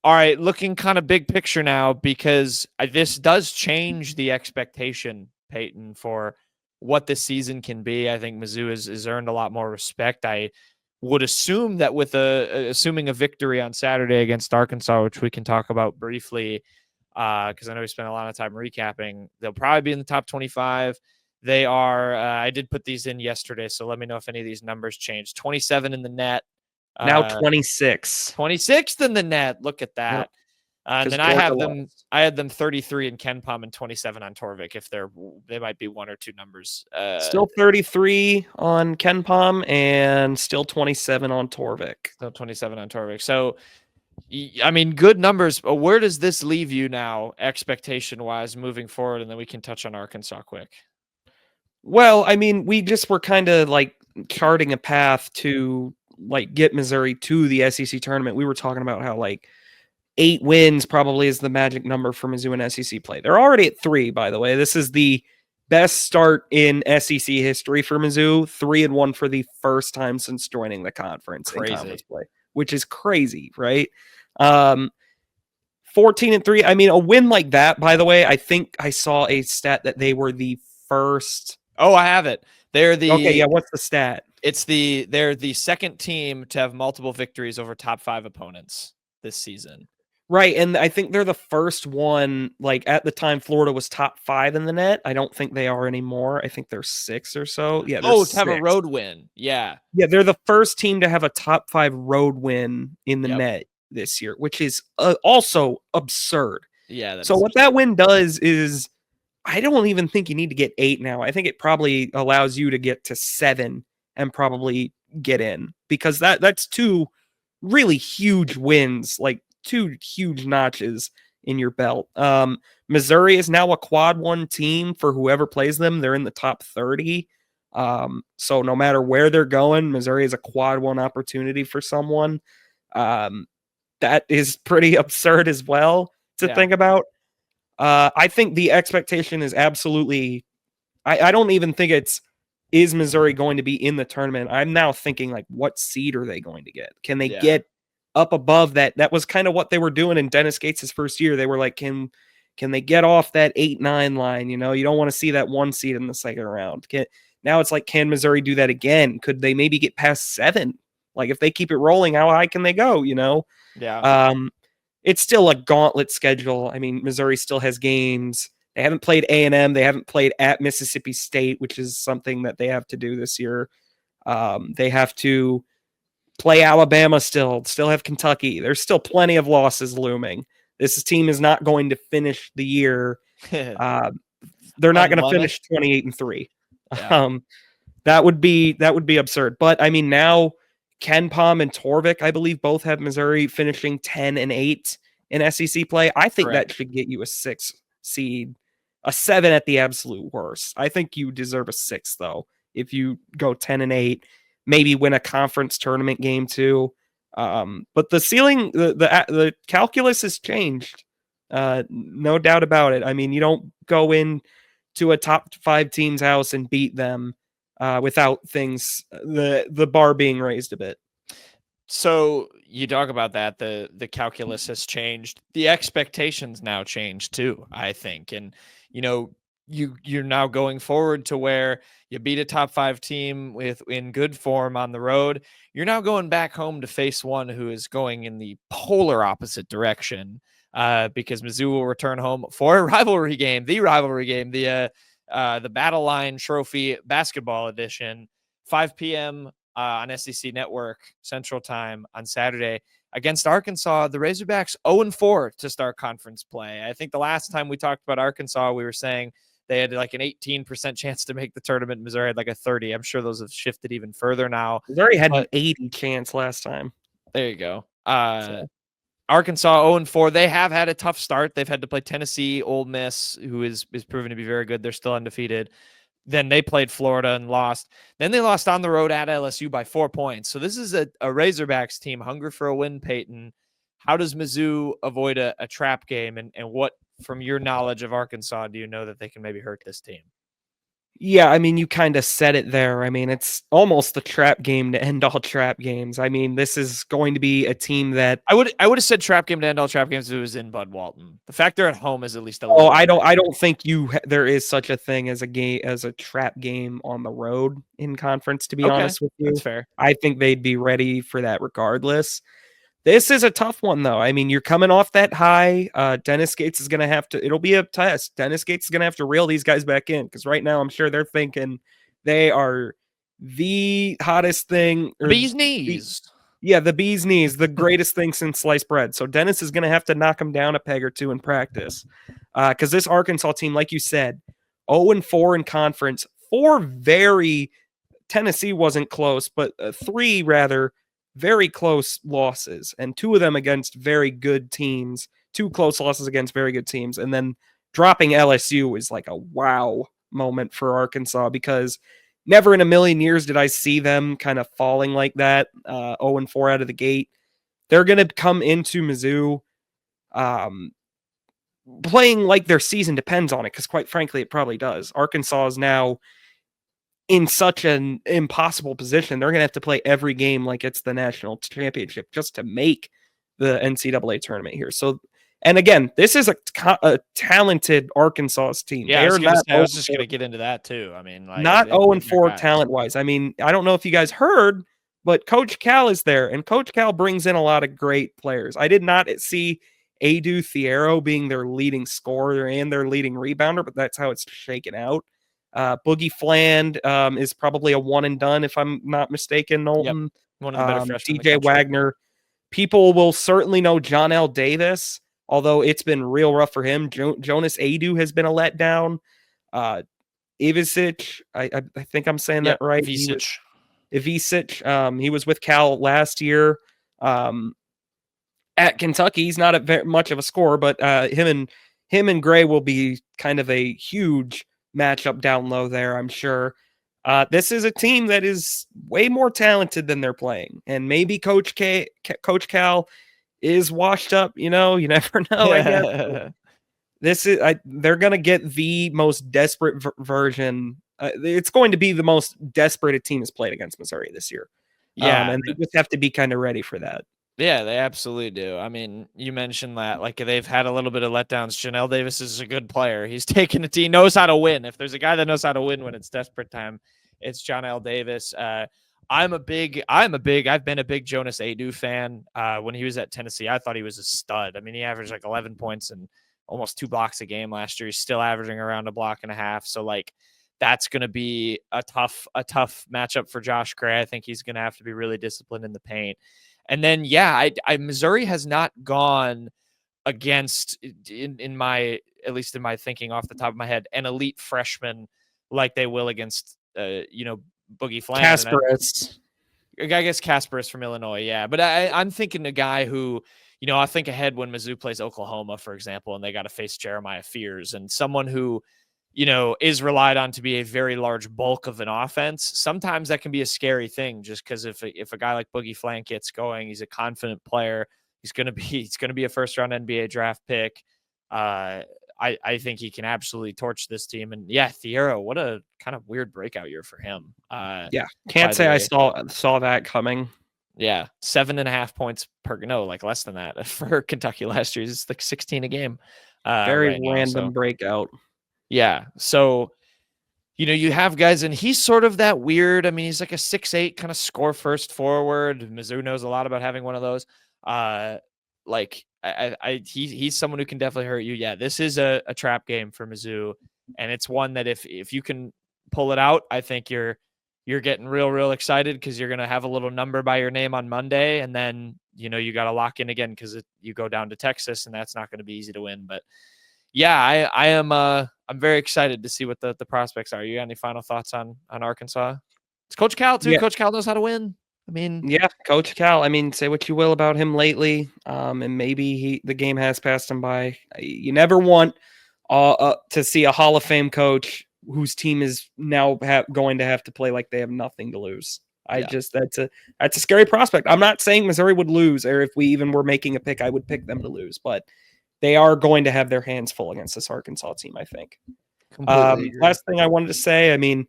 Speaker 1: All right, looking kind of big picture now, because this does change the expectation, Payton, for what this season can be. I think Mizzou has earned a lot more respect. I would assume that with assuming a victory on Saturday against Arkansas, which we can talk about briefly, because I know we spent a lot of time recapping, they'll probably be in the top 25. They are, I did put these in yesterday, so let me know if any of these numbers change. 27 in the net.
Speaker 4: Now 26.
Speaker 1: 26th in the net. Look at that. Yep. And then I had them 33 in KenPom and 27 on Torvik. If they might be 1 or 2 numbers.
Speaker 4: Still 33 on KenPom and still 27 on Torvik.
Speaker 1: Still 27 on Torvik. So, I mean, good numbers. But where does this leave you now, expectation-wise, moving forward? And then we can touch on Arkansas quick.
Speaker 4: Well, I mean, we just were kind of like charting a path to like get Missouri to the SEC tournament. We were talking about how like 8 wins probably is the magic number for Mizzou in SEC play. They're already at 3, by the way. This is the best start in SEC history for Mizzou. 3-1 for the first time since joining the conference in conference play, which is crazy, right? 14-3. I mean, a win like that, by the way, I think I saw a stat that they were the first.
Speaker 1: Oh, I have it.
Speaker 4: Okay, yeah, what's the stat?
Speaker 1: They're the second team to have multiple victories over top 5 opponents this season.
Speaker 4: Right, and I think they're the first one, like at the time Florida was top 5 in the net. I don't think they are anymore. I think they're 6 or so. Yeah.
Speaker 1: To have a road win. Yeah.
Speaker 4: Yeah, they're the first team to have a top 5 road win in the net this year, which is also absurd.
Speaker 1: Yeah.
Speaker 4: So what that win does is, I don't even think you need to get 8 now. I think it probably allows you to get to 7 and probably get in, because that's 2 really huge wins, like 2 huge notches in your belt. Missouri is now a quad 1 team for whoever plays them. They're in the top 30. So no matter where they're going, Missouri is a quad 1 opportunity for someone. That is pretty absurd as well. to think about. I think the expectation is absolutely. I don't even think is Missouri going to be in the tournament? I'm now thinking like, what seed are they going to get? Can they get up above that? That was kind of what they were doing in Dennis Gates' first year. They were like, can they get off that 8-9 line? You don't want to see that 1 seed in the second round. Now it's like, can Missouri do that again? Could they maybe get past 7? Like if they keep it rolling, how high can they go?
Speaker 1: Yeah.
Speaker 4: It's still a gauntlet schedule. I mean, Missouri still has games. They haven't played A&M. They haven't played at Mississippi State, which is something that they have to do this year. They have to play Alabama still have Kentucky. There's still plenty of losses looming. This team is not going to finish the year. They're not going to finish 28-3.
Speaker 1: Yeah.
Speaker 4: That would be absurd. But I mean, now Ken Pom and Torvik, I believe, both have Missouri finishing 10-8 in SEC play. I think that should get you a 6 seed, a 7 at the absolute worst. I think you deserve a 6 though. If you go 10-8, maybe win a conference tournament game too. But the ceiling, the calculus has changed. No doubt about it. I mean, you don't go in to a top 5 team's house and beat them without the bar being raised a bit.
Speaker 1: So you talk about that, the calculus has changed. The expectations now change too, I think. And, you're now going forward to where you beat a top 5 team in good form on the road. You're now going back home to face one who is going in the polar opposite direction because Mizzou will return home for a rivalry game, the Battle Line Trophy Basketball Edition, 5 p.m. On SEC Network Central Time on Saturday against Arkansas. The Razorbacks 0-4 to start conference play. I think the last time we talked about Arkansas, we were saying they had like an 18% chance to make the tournament. Missouri had like a 30. I'm sure those have shifted even further now.
Speaker 4: Missouri had an 80 chance last time.
Speaker 1: There you go. Arkansas 0-4. They have had a tough start. They've had to play Tennessee, Ole Miss, who is proven to be very good. They're still undefeated. Then they played Florida and lost. Then they lost on the road at LSU by 4 points. So this is a Razorbacks team hungry for a win, Payton. How does Mizzou avoid a trap game? And what, from your knowledge of Arkansas, do you know that they can maybe hurt this team?
Speaker 4: Yeah, I mean, you kind of said it there. I mean, it's almost the trap game to end all trap games. I mean, this is going to be a team that
Speaker 1: I would have said trap game to end all trap games if it was in Bud Walton. The fact they're at home is at least a
Speaker 4: little. I don't think there is such a thing as a trap game on the road in conference, to be honest with you.
Speaker 1: That's fair.
Speaker 4: I think they'd be ready for that regardless. This is a tough one, though. I mean, you're coming off that high. Dennis Gates is going to have to – it'll be a test. Dennis Gates is going to have to reel these guys back in because right now I'm sure they're thinking they are the hottest thing.
Speaker 1: Bee's knees.
Speaker 4: The bee's knees, the greatest thing since sliced bread. So Dennis is going to have to knock them down a peg or two in practice because this Arkansas team, like you said, 0-4 in conference, 4 very – Tennessee wasn't close, but 3 rather – very close losses, and 2 of them against very good teams, 2 close losses against very good teams. And then dropping LSU is like a wow moment for Arkansas because never in a million years did I see them kind of falling like that, 0-4 out of the gate. They're going to come into Mizzou playing like their season depends on it because quite frankly, it probably does. Arkansas is now in such an impossible position. They're going to have to play every game like it's the national championship just to make the NCAA tournament here. So, and again, this is a talented Arkansas team.
Speaker 1: Yeah, I was just going to get into that too. I mean, like,
Speaker 4: not 0-4 talent-wise. I mean, I don't know if you guys heard, but Coach Cal is there, and Coach Cal brings in a lot of great players. I did not see Adu Thiero being their leading scorer and their leading rebounder, but that's how it's shaken out. Boogie Fland is probably a one and done, if I'm not mistaken. Knowlton,
Speaker 1: yep. One of the better freshmen.
Speaker 4: DJ Wagner. People will certainly know John L. Davis, although it's been real rough for him. Jonas Adu has been a letdown. Ivisic, I think I'm saying that right. Ivisic. He was with Cal last year. At Kentucky, he's not very much of a scorer, but him and Gray will be kind of a huge matchup down low there, I'm sure. This is a team that is way more talented than they're playing, and maybe Coach Cal is washed up. You never know, I guess. They're going to get the most desperate version. It's going to be the most desperate a team has played against Missouri this year.
Speaker 1: Yeah.
Speaker 4: And they just have to be kind of ready for that.
Speaker 1: Yeah, they absolutely do. I mean, you mentioned that like they've had a little bit of letdowns. Janelle Davis is a good player. He's taken a team, he knows how to win. If there's a guy that knows how to win when it's desperate time, it's Janelle Davis. I've been a big Jonas Adu fan. When he was at Tennessee, I thought he was a stud. I mean, he averaged like 11 points and almost 2 blocks a game last year. He's still averaging around a block and a half. So like that's going to be a tough matchup for Josh Gray. I think he's going to have to be really disciplined in the paint. And then, yeah, Missouri has not gone against, in my thinking off the top of my head, an elite freshman like they will against, Boogie Flan.
Speaker 4: Kasparis.
Speaker 1: I guess Kasparis from Illinois, yeah. But I'm thinking a guy who, I think ahead when Mizzou plays Oklahoma, for example, and they got to face Jeremiah Fears, and someone who, is relied on to be a very large bulk of an offense. Sometimes that can be a scary thing, just because if a guy like Boogie Flank gets going, he's a confident player. He's going to be a first round NBA draft pick. I think he can absolutely torch this team. And yeah, Thiero, what a kind of weird breakout year for him.
Speaker 4: Can't say I saw that coming.
Speaker 1: Yeah, 7.5 points less than that for Kentucky last year. It's like 16 a game.
Speaker 4: Very random breakout.
Speaker 1: Yeah. So, you have guys, and he's sort of that weird. I mean, he's like a 6'8" kind of score first forward. Mizzou knows a lot about having one of those. He's someone who can definitely hurt you. Yeah, this is a trap game for Mizzou, and it's one that if you can pull it out, I think you're getting real excited, because you're going to have a little number by your name on Monday, and then, you got to lock in again because you go down to Texas, and that's not going to be easy to win. But yeah, I'm very excited to see what the prospects are. You got any final thoughts on Arkansas? It's Coach Cal too. Yeah. Coach Cal knows how to win. I mean,
Speaker 4: yeah, Coach Cal. I mean, say what you will about him lately, and maybe the game has passed him by. You never want to see a Hall of Fame coach whose team is now going to have to play like they have nothing to lose. That's a scary prospect. I'm not saying Missouri would lose, or if we even were making a pick, I would pick them to lose, but they are going to have their hands full against this Arkansas team, I think. Last thing I wanted to say, I mean,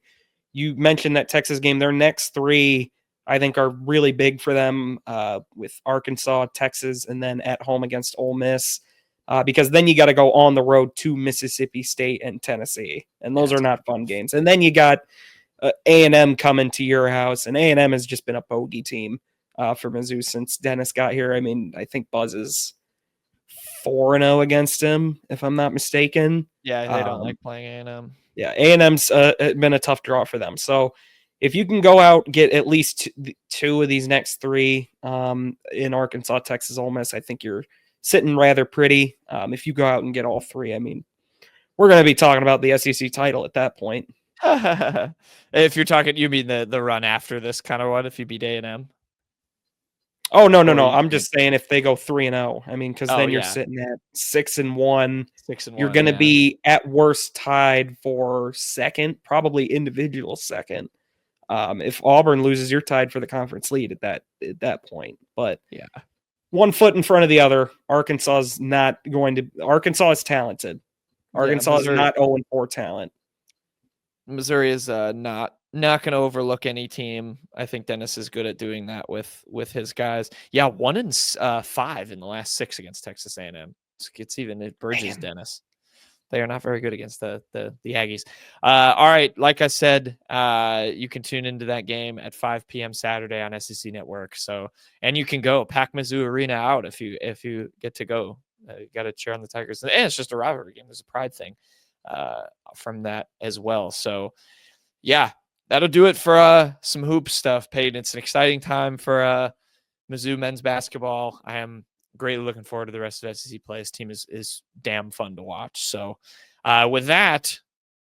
Speaker 4: you mentioned that Texas game. Their next 3, I think, are really big for them, with Arkansas, Texas, and then at home against Ole Miss, because then you got to go on the road to Mississippi State and Tennessee, and those are not fun games. And then you got A&M coming to your house, and A&M has just been a bogey team for Mizzou since Dennis got here. I mean, I think Buzz is 4-0 against him, if I'm not mistaken.
Speaker 1: Yeah, they don't like playing A&M.
Speaker 4: Yeah, A&M's been a tough draw for them. So if you can go out and get at least 2 of these next 3 in Arkansas, Texas, Ole Miss, I think you're sitting rather pretty. If you go out and get all 3, I mean, we're going to be talking about the SEC title at that point.
Speaker 1: If you're talking, you mean the run after this kind of one, if you beat A&M?
Speaker 4: Oh, no. I'm just saying if they go 3-0, I mean, because then you're sitting at 6-1. 6-1. You're going to be at worst tied for second, probably individual second. If Auburn loses, you're tied for the conference lead at that point. But yeah, one foot in front of the other. Arkansas is talented. Arkansas is not 0-4 talent.
Speaker 1: Missouri is not going to overlook any team. I think Dennis is good at doing that with his guys. Yeah, 1-5 in the last 6 against Texas A&M. It bridges Dennis. They are not very good against the Aggies. All right, like I said, you can tune into that game at 5 p.m. Saturday on SEC Network. So, and you can go pack Mizzou Arena out if you get to go. You got to cheer on the Tigers, and it's just a rivalry game. There's a pride thing from that as well. So, yeah, that'll do it for some hoop stuff, Payton. It's an exciting time for Mizzou men's basketball. I am greatly looking forward to the rest of SEC play. This team is damn fun to watch. So with that,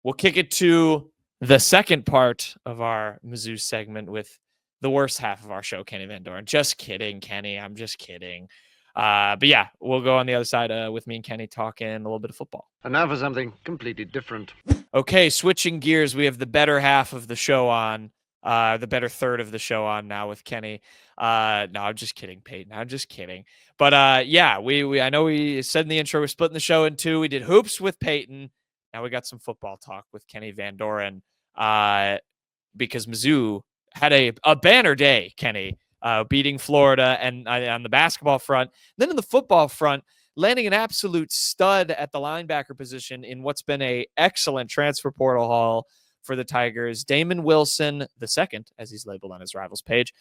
Speaker 1: we'll kick it to the second part of our Mizzou segment with the worst half of our show, Kenny Van Doren. Just kidding, Kenny. I'm just kidding. But yeah, we'll go on the other side with me and Kenny talking a little bit of football.
Speaker 5: And now for something completely different.
Speaker 1: Okay, switching gears, we have the better half of the show on. the better third of the show on now with Kenny. No, I'm just kidding, Payton. I'm just kidding. But yeah, I know we said in the intro we're splitting the show in two. We did hoops with Payton. Now we got some football talk with Kenny Van Doren. Because Mizzou had a banner day, Kenny, beating Florida, and on the basketball front. Then in the football front, landing an absolute stud at the linebacker position in what's been a excellent transfer portal haul for the Tigers. Damon Wilson II, as he's labeled on his Rivals page,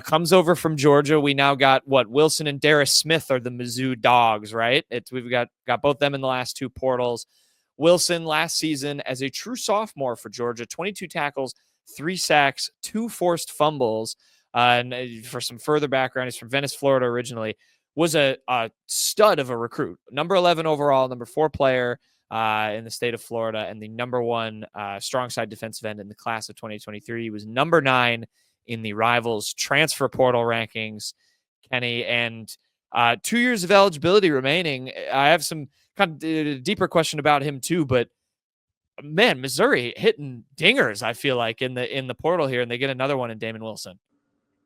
Speaker 1: comes over from Georgia. We now got Wilson and Darius Smith are the Mizzou dogs, right? We've got both them in the last two portals. Wilson last season as a true sophomore for Georgia, 22 tackles, 3 sacks, 2 forced fumbles. And for some further background, he's from Venice, Florida originally. Was a stud of a recruit. Number 11 overall, number 4 player in the state of Florida, and the number 1 strong side defensive end in the class of 2023. He was number 9 in the Rivals transfer portal rankings, Kenny, and 2 years of eligibility remaining. I have some kind of deeper question about him too, but man, Missouri hitting dingers, I feel like, in the portal here, and they get another one in Damon Wilson.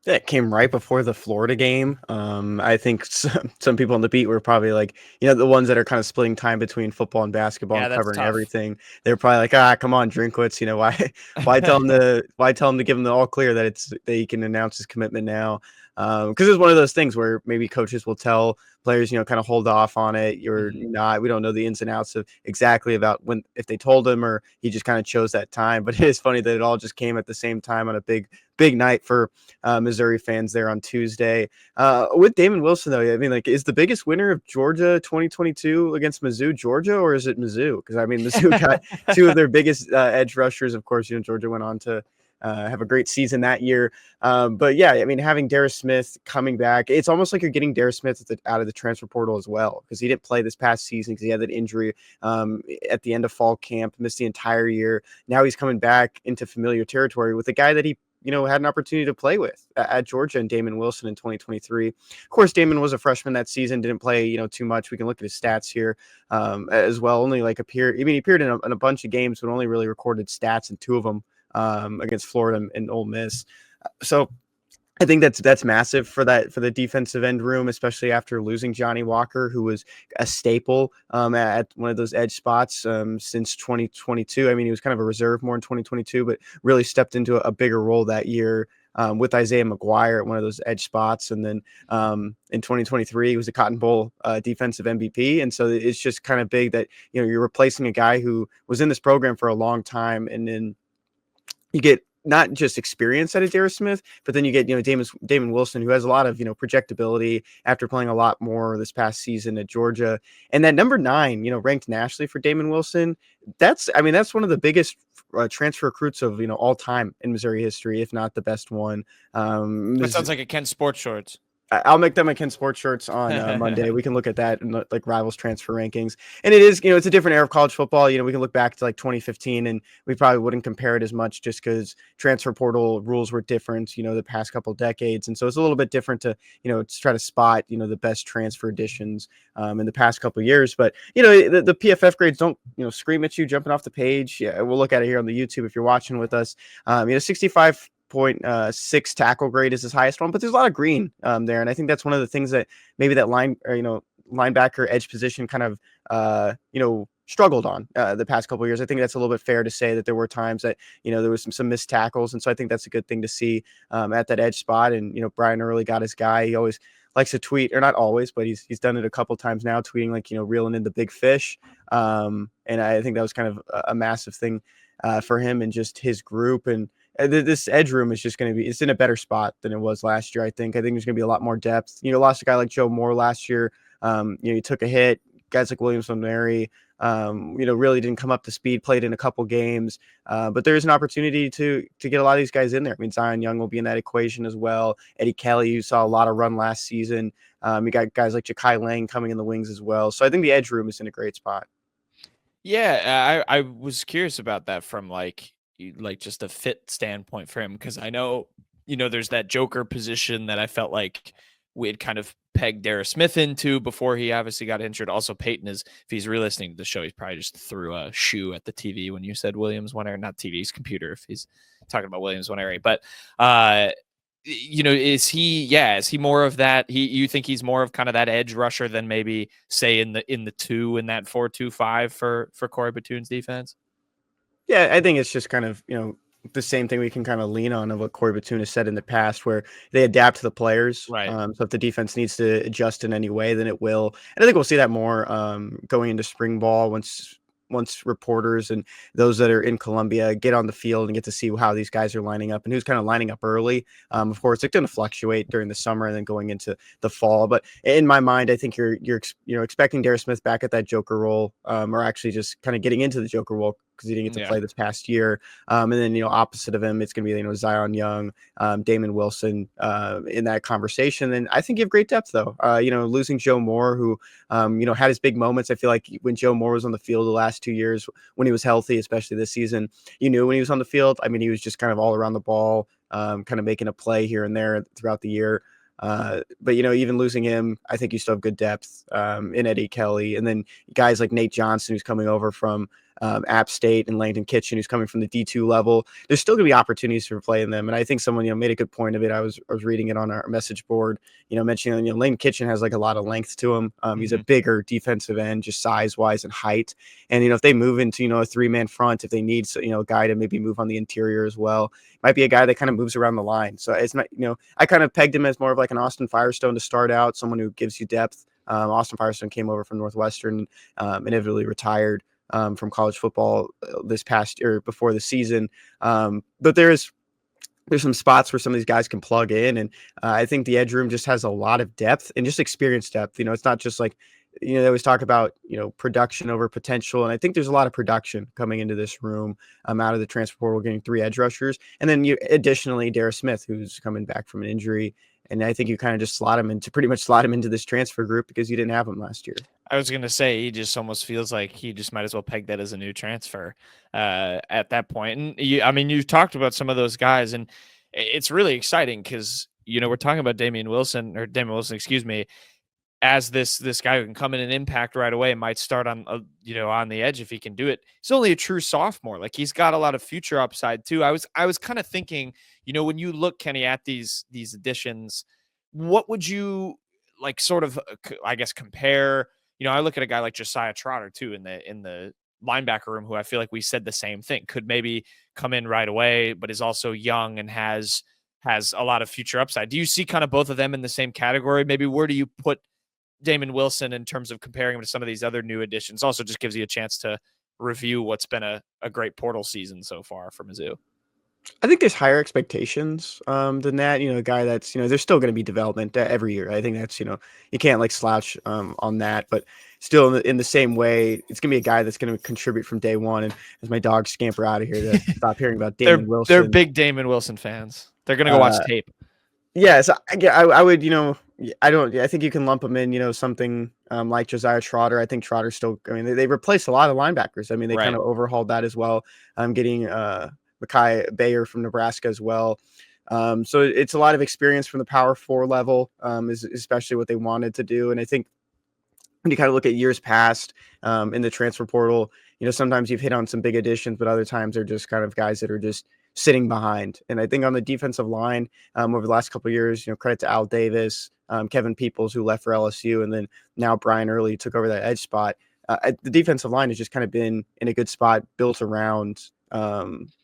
Speaker 5: Yeah, it came right before the Florida game. I think some people on the beat were probably like, the ones that are kind of splitting time between football and basketball and covering everything. They're probably like, come on, Drinkwitz, why tell him to give him the all clear that he can announce his commitment now. Because it's one of those things where maybe coaches will tell players, kind of hold off on it. You're not. We don't know the ins and outs of exactly about if they told him or he just kind of chose that time. But it is funny that it all just came at the same time on a big night for Missouri fans there on Tuesday. With Damon Wilson, though, I mean, is the biggest winner of Georgia 2022 against Mizzou Georgia, or is it Mizzou? Because I mean, Mizzou got 2 of their biggest edge rushers. Of course, Georgia went on to have a great season that year. But yeah, I mean, having Darius Smith coming back, it's almost like you're getting Darius Smith out of the transfer portal as well, because he didn't play this past season because he had that injury at the end of fall camp, missed the entire year. Now he's coming back into familiar territory with a guy that he had an opportunity to play with at Georgia, and Damon Wilson in 2023. Of course, Damon was a freshman that season, didn't play, too much. We can look at his stats here as well. Only he appeared in a bunch of games, but only really recorded stats in 2 of them against Florida and Ole Miss. So I think that's massive for the defensive end room, especially after losing Johnny Walker, who was a staple at one of those edge spots since 2022. I mean, he was kind of a reserve more in 2022, but really stepped into a bigger role that year with Isaiah McGuire at one of those edge spots. And then in 2023, he was a Cotton Bowl defensive MVP. And so it's just kind of big that, you're replacing a guy who was in this program for a long time, and then you get not just experience out of Darius Smith, but then you get, Damon Wilson, who has a lot of, projectability after playing a lot more this past season at Georgia. And that number 9, ranked nationally for Damon Wilson, that's one of the biggest transfer recruits of, all time in Missouri history, if not the best one.
Speaker 1: That sounds like a Ken Sports Shorts.
Speaker 5: I'll make them my Ken Sports Shorts on Monday. We can look at that in Rivals transfer rankings. And it is, it's a different era of college football. We can look back to 2015 and we probably wouldn't compare it as much just because transfer portal rules were different, the past couple of decades. And so it's a little bit different to try to spot, the best transfer additions in the past couple of years. But, the PFF grades don't, scream at you jumping off the page. Yeah, we'll look at it here on the YouTube if you're watching with us. 65.6 tackle grade is his highest one, but there's a lot of green there, and I think that's one of the things that maybe that linebacker edge position kind of struggled on the past couple of years. I think that's a little bit fair to say that there were times that there was some missed tackles, and so I think that's a good thing to see at that edge spot. And Brian Early got his guy. He always likes to tweet, or not always, but he's done it a couple times now, tweeting reeling in the big fish, and I think that was kind of a massive thing for him and just his group. And this edge room is just going to be, it's in a better spot than it was last year. I think there's going to be a lot more depth. Lost a guy like Joe Moore last year. He took a hit. Guys like Williams Mary, really didn't come up to speed, played in a couple games. But there's an opportunity to get a lot of these guys in there. I mean, Zion Young will be in that equation as well. Eddie Kelly, who saw a lot of run last season. You got guys like Ja'Kai Lang coming in the wings as well. So I think the edge room is in a great spot.
Speaker 1: Yeah, I was curious about that from just a fit standpoint for him, because I know there's that joker position that I felt like we had kind of pegged Darius Smith into before he obviously got injured. Also, Payton is, if he's re-listening to the show, he's probably just threw a shoe at the TV when you said Williams 1A, not TV's computer, if he's talking about Williams 1A. But, is he more of that? You think he's more of kind of that edge rusher than maybe say in the 2 in that 4-2-5 for Corey Batoon's defense?
Speaker 5: Yeah, I think it's just kind of, the same thing we can kind of lean on of what Corey Batoon has said in the past, where they adapt to the players.
Speaker 1: Right.
Speaker 5: So if the defense needs to adjust in any way, then it will. And I think we'll see that more going into spring ball once reporters and those that are in Columbia get on the field and get to see how these guys are lining up and who's kind of lining up early. Of course, it's going to fluctuate during the summer and then going into the fall. But in my mind, I think you're expecting Darius Smith back at that Joker role, or actually just kind of getting into the Joker role because he didn't get to play this past year. And then, opposite of him, it's going to be, Zion Young, Damon Wilson in that conversation. And I think you have great depth, though. Losing Joe Moore, who, had his big moments. I feel like when Joe Moore was on the field the last 2 years, when he was healthy, especially this season, you knew when he was on the field. I mean, he was just kind of all around the ball, kind of making a play here and there throughout the year. But even losing him, I think you still have good depth in Eddie Kelly, and then guys like Nate Johnson, who's coming over from App State, and Langdon Kitchen, who's coming from the D2 level. There's still going to be opportunities for playing them, and I think someone made a good point of it. I was reading it on our message board, mentioning Langdon Kitchen has like a lot of length to him. He's a bigger defensive end, just size wise and height. And if they move into a 3-man front, if they need a guy to maybe move on the interior as well, might be a guy that kind of moves around the line. So it's not I kind of pegged him as more of like an Austin Firestone to start out, someone who gives you depth. Austin Firestone came over from Northwestern, inevitably retired from college football this past year before the season. But there's some spots where some of these guys can plug in. And I think the edge room just has a lot of depth and just experience depth. It's not just like, they always talk about, production over potential. And I think there's a lot of production coming into this room out of the transfer portal, getting 3 edge rushers. And then additionally, Darius Smith, who's coming back from an injury. And I think you kind of just pretty much slot him into this transfer group because you didn't have him last year.
Speaker 1: I was going to say, he just almost feels like he just might as well peg that as a new transfer at that point. And you've talked about some of those guys, and it's really exciting because, we're talking about Damon Wilson, excuse me, as this guy who can come in and impact right away, might start on, on the edge if he can do it. He's only a true sophomore. Like, he's got a lot of future upside too. I was kind of thinking, when you look, Kenny, at these additions, what would you like sort of, I guess, compare? I look at a guy like Josiah Trotter too in the linebacker room, who I feel like we said the same thing, could maybe come in right away, but is also young and has a lot of future upside. Do you see kind of both of them in the same category? Maybe where do you put Damon Wilson in terms of comparing him to some of these other new additions? Also just gives you a chance to review what's been a great portal season so far for Mizzou.
Speaker 5: I think there's higher expectations than that. A guy that's, there's still going to be development every year. I think that's, you can't like slouch on that, but still in the same way, it's going to be a guy that's going to contribute from day one. And as my dogs scamper out of here to stop hearing about Damon Wilson.
Speaker 1: They're big Damon Wilson fans. They're going to go watch tape.
Speaker 5: Yeah. So I would, I think you can lump them in, something like Josiah Trotter. I think Trotter's still, they replaced a lot of linebackers. They kind of overhauled that as well. Getting Mekhi Bayer from Nebraska as well. So it's a lot of experience from the Power 4 level, is especially what they wanted to do. And I think when you kind of look at years past in the transfer portal, sometimes you've hit on some big additions, but other times they're just kind of guys that are just sitting behind. And I think on the defensive line over the last couple of years, credit to Al Davis, Kevin Peoples, who left for LSU, and then now Brian Early took over that edge spot. The defensive line has just kind of been in a good spot, built around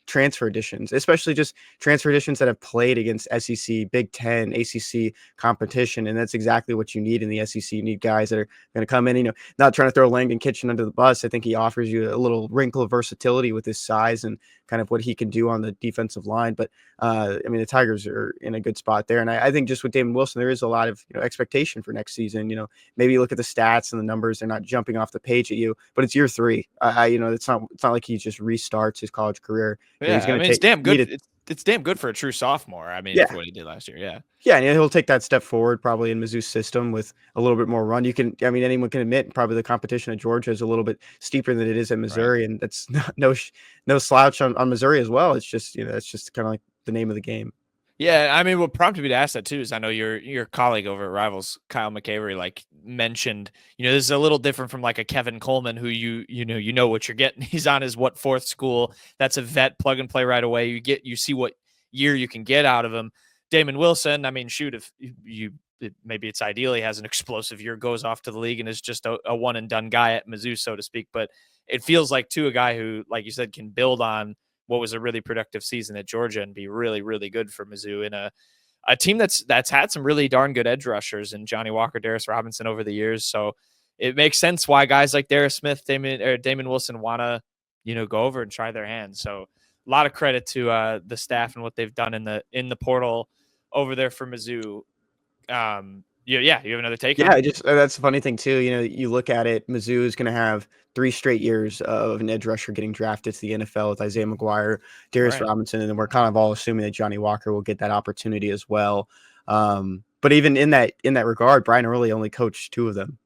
Speaker 5: transfer additions, especially just transfer additions that have played against SEC, Big Ten, ACC competition. And that's exactly what you need in the SEC. You need guys that are going to come in, not trying to throw Langdon Kitchen under the bus. I think he offers you a little wrinkle of versatility with his size and kind of what he can do on the defensive line. But the Tigers are in a good spot there. And I think just with Damon Wilson, there is a lot of expectation for next season. Maybe you look at the stats and the numbers, they're not jumping off the page at you, but it's year 3. It's not like he just restarts his college career.
Speaker 1: Yeah, it's damn good. It's damn good for a true sophomore. For what he did last year. Yeah,
Speaker 5: and he'll take that step forward probably in Mizzou's system with a little bit more run. Anyone can admit probably the competition at Georgia is a little bit steeper than it is at Missouri, right. And that's no slouch on Missouri as well. It's just it's just kind of like the name of the game.
Speaker 1: Yeah, I mean, what prompted me to ask that too is I know your colleague over at Rivals, Kyle McCavery, like mentioned, this is a little different from like a Kevin Coleman who you know what you're getting. He's on his fourth school. That's a vet, plug and play right away. You see what year you can get out of him. Damon Wilson, I mean, shoot, if maybe it's ideal he has an explosive year, goes off to the league and is just a one and done guy at Mizzou, so to speak. But it feels like a guy who, like you said, can build on what was a really productive season at Georgia and be really, really good for Mizzou in a team that's had some really darn good edge rushers and Johnny Walker, Darius Robinson over the years. So it makes sense why guys like Darius Smith, Damon Wilson want to, go over and try their hands. So a lot of credit to the staff and what they've done in the portal over there for Mizzou. You have another take?
Speaker 5: Yeah, that's the funny thing too. You look at it, Mizzou is going to have 3 straight years of an edge rusher getting drafted to the NFL with Isaiah McGuire, Darius Robinson, and then we're kind of all assuming that Johnny Walker will get that opportunity as well. But even in that regard, Brian Early only coached 2 of them.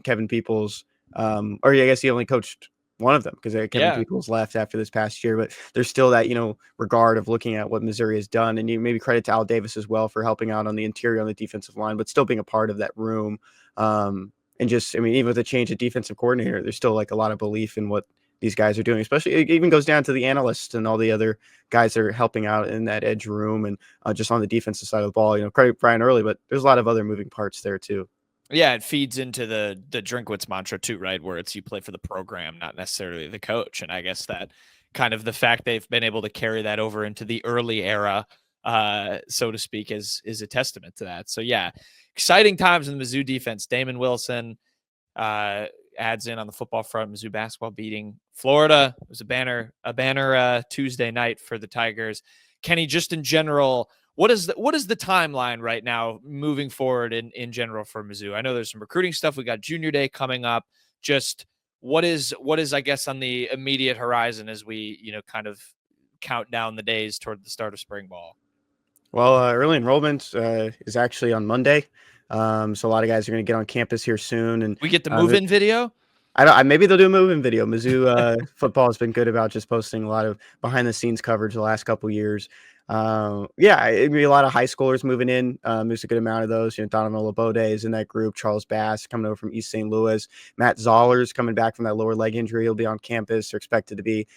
Speaker 5: Kevin Peoples, I guess he only coached one of them because Kevin Peoples left after this past year. But there's still that regard of looking at what Missouri has done, and you maybe credit to Al Davis as well for helping out on the interior on the defensive line, but still being a part of that room. And just, even with the change of defensive coordinator, there's still like a lot of belief in what these guys are doing, especially it even goes down to the analysts and all the other guys that are helping out in that edge room and just on the defensive side of the ball. Credit Brian Early, but there's a lot of other moving parts there too.
Speaker 1: Yeah, it feeds into the Drinkwitz mantra too, right? Where it's you play for the program, not necessarily the coach. And I guess that kind of the fact they've been able to carry that over into the early era, so to speak, is a testament to that. So yeah, exciting times in the Mizzou defense. Damon Wilson adds in on the football front. Mizzou basketball beating Florida. It was a banner Tuesday night for the Tigers. Kenny, just in general, what is the timeline right now moving forward in general for Mizzou? I know there's some recruiting stuff. We got Junior Day coming up. Just what is I guess on the immediate horizon as we kind of count down the days toward the start of spring ball?
Speaker 5: Well, early enrollment is actually on Monday. So a lot of guys are going to get on campus here soon, and
Speaker 1: we get the move-in video.
Speaker 5: Maybe they'll do a move-in video. Mizzou football has been good about just posting a lot of behind-the-scenes coverage the last couple years. It'd be a lot of high schoolers moving in. There's a good amount of those. Donovan Labode is in that group. Charles Bass coming over from East St. Louis. Matt Zoller's coming back from that lower leg injury. He'll be on campus. They're expected to be.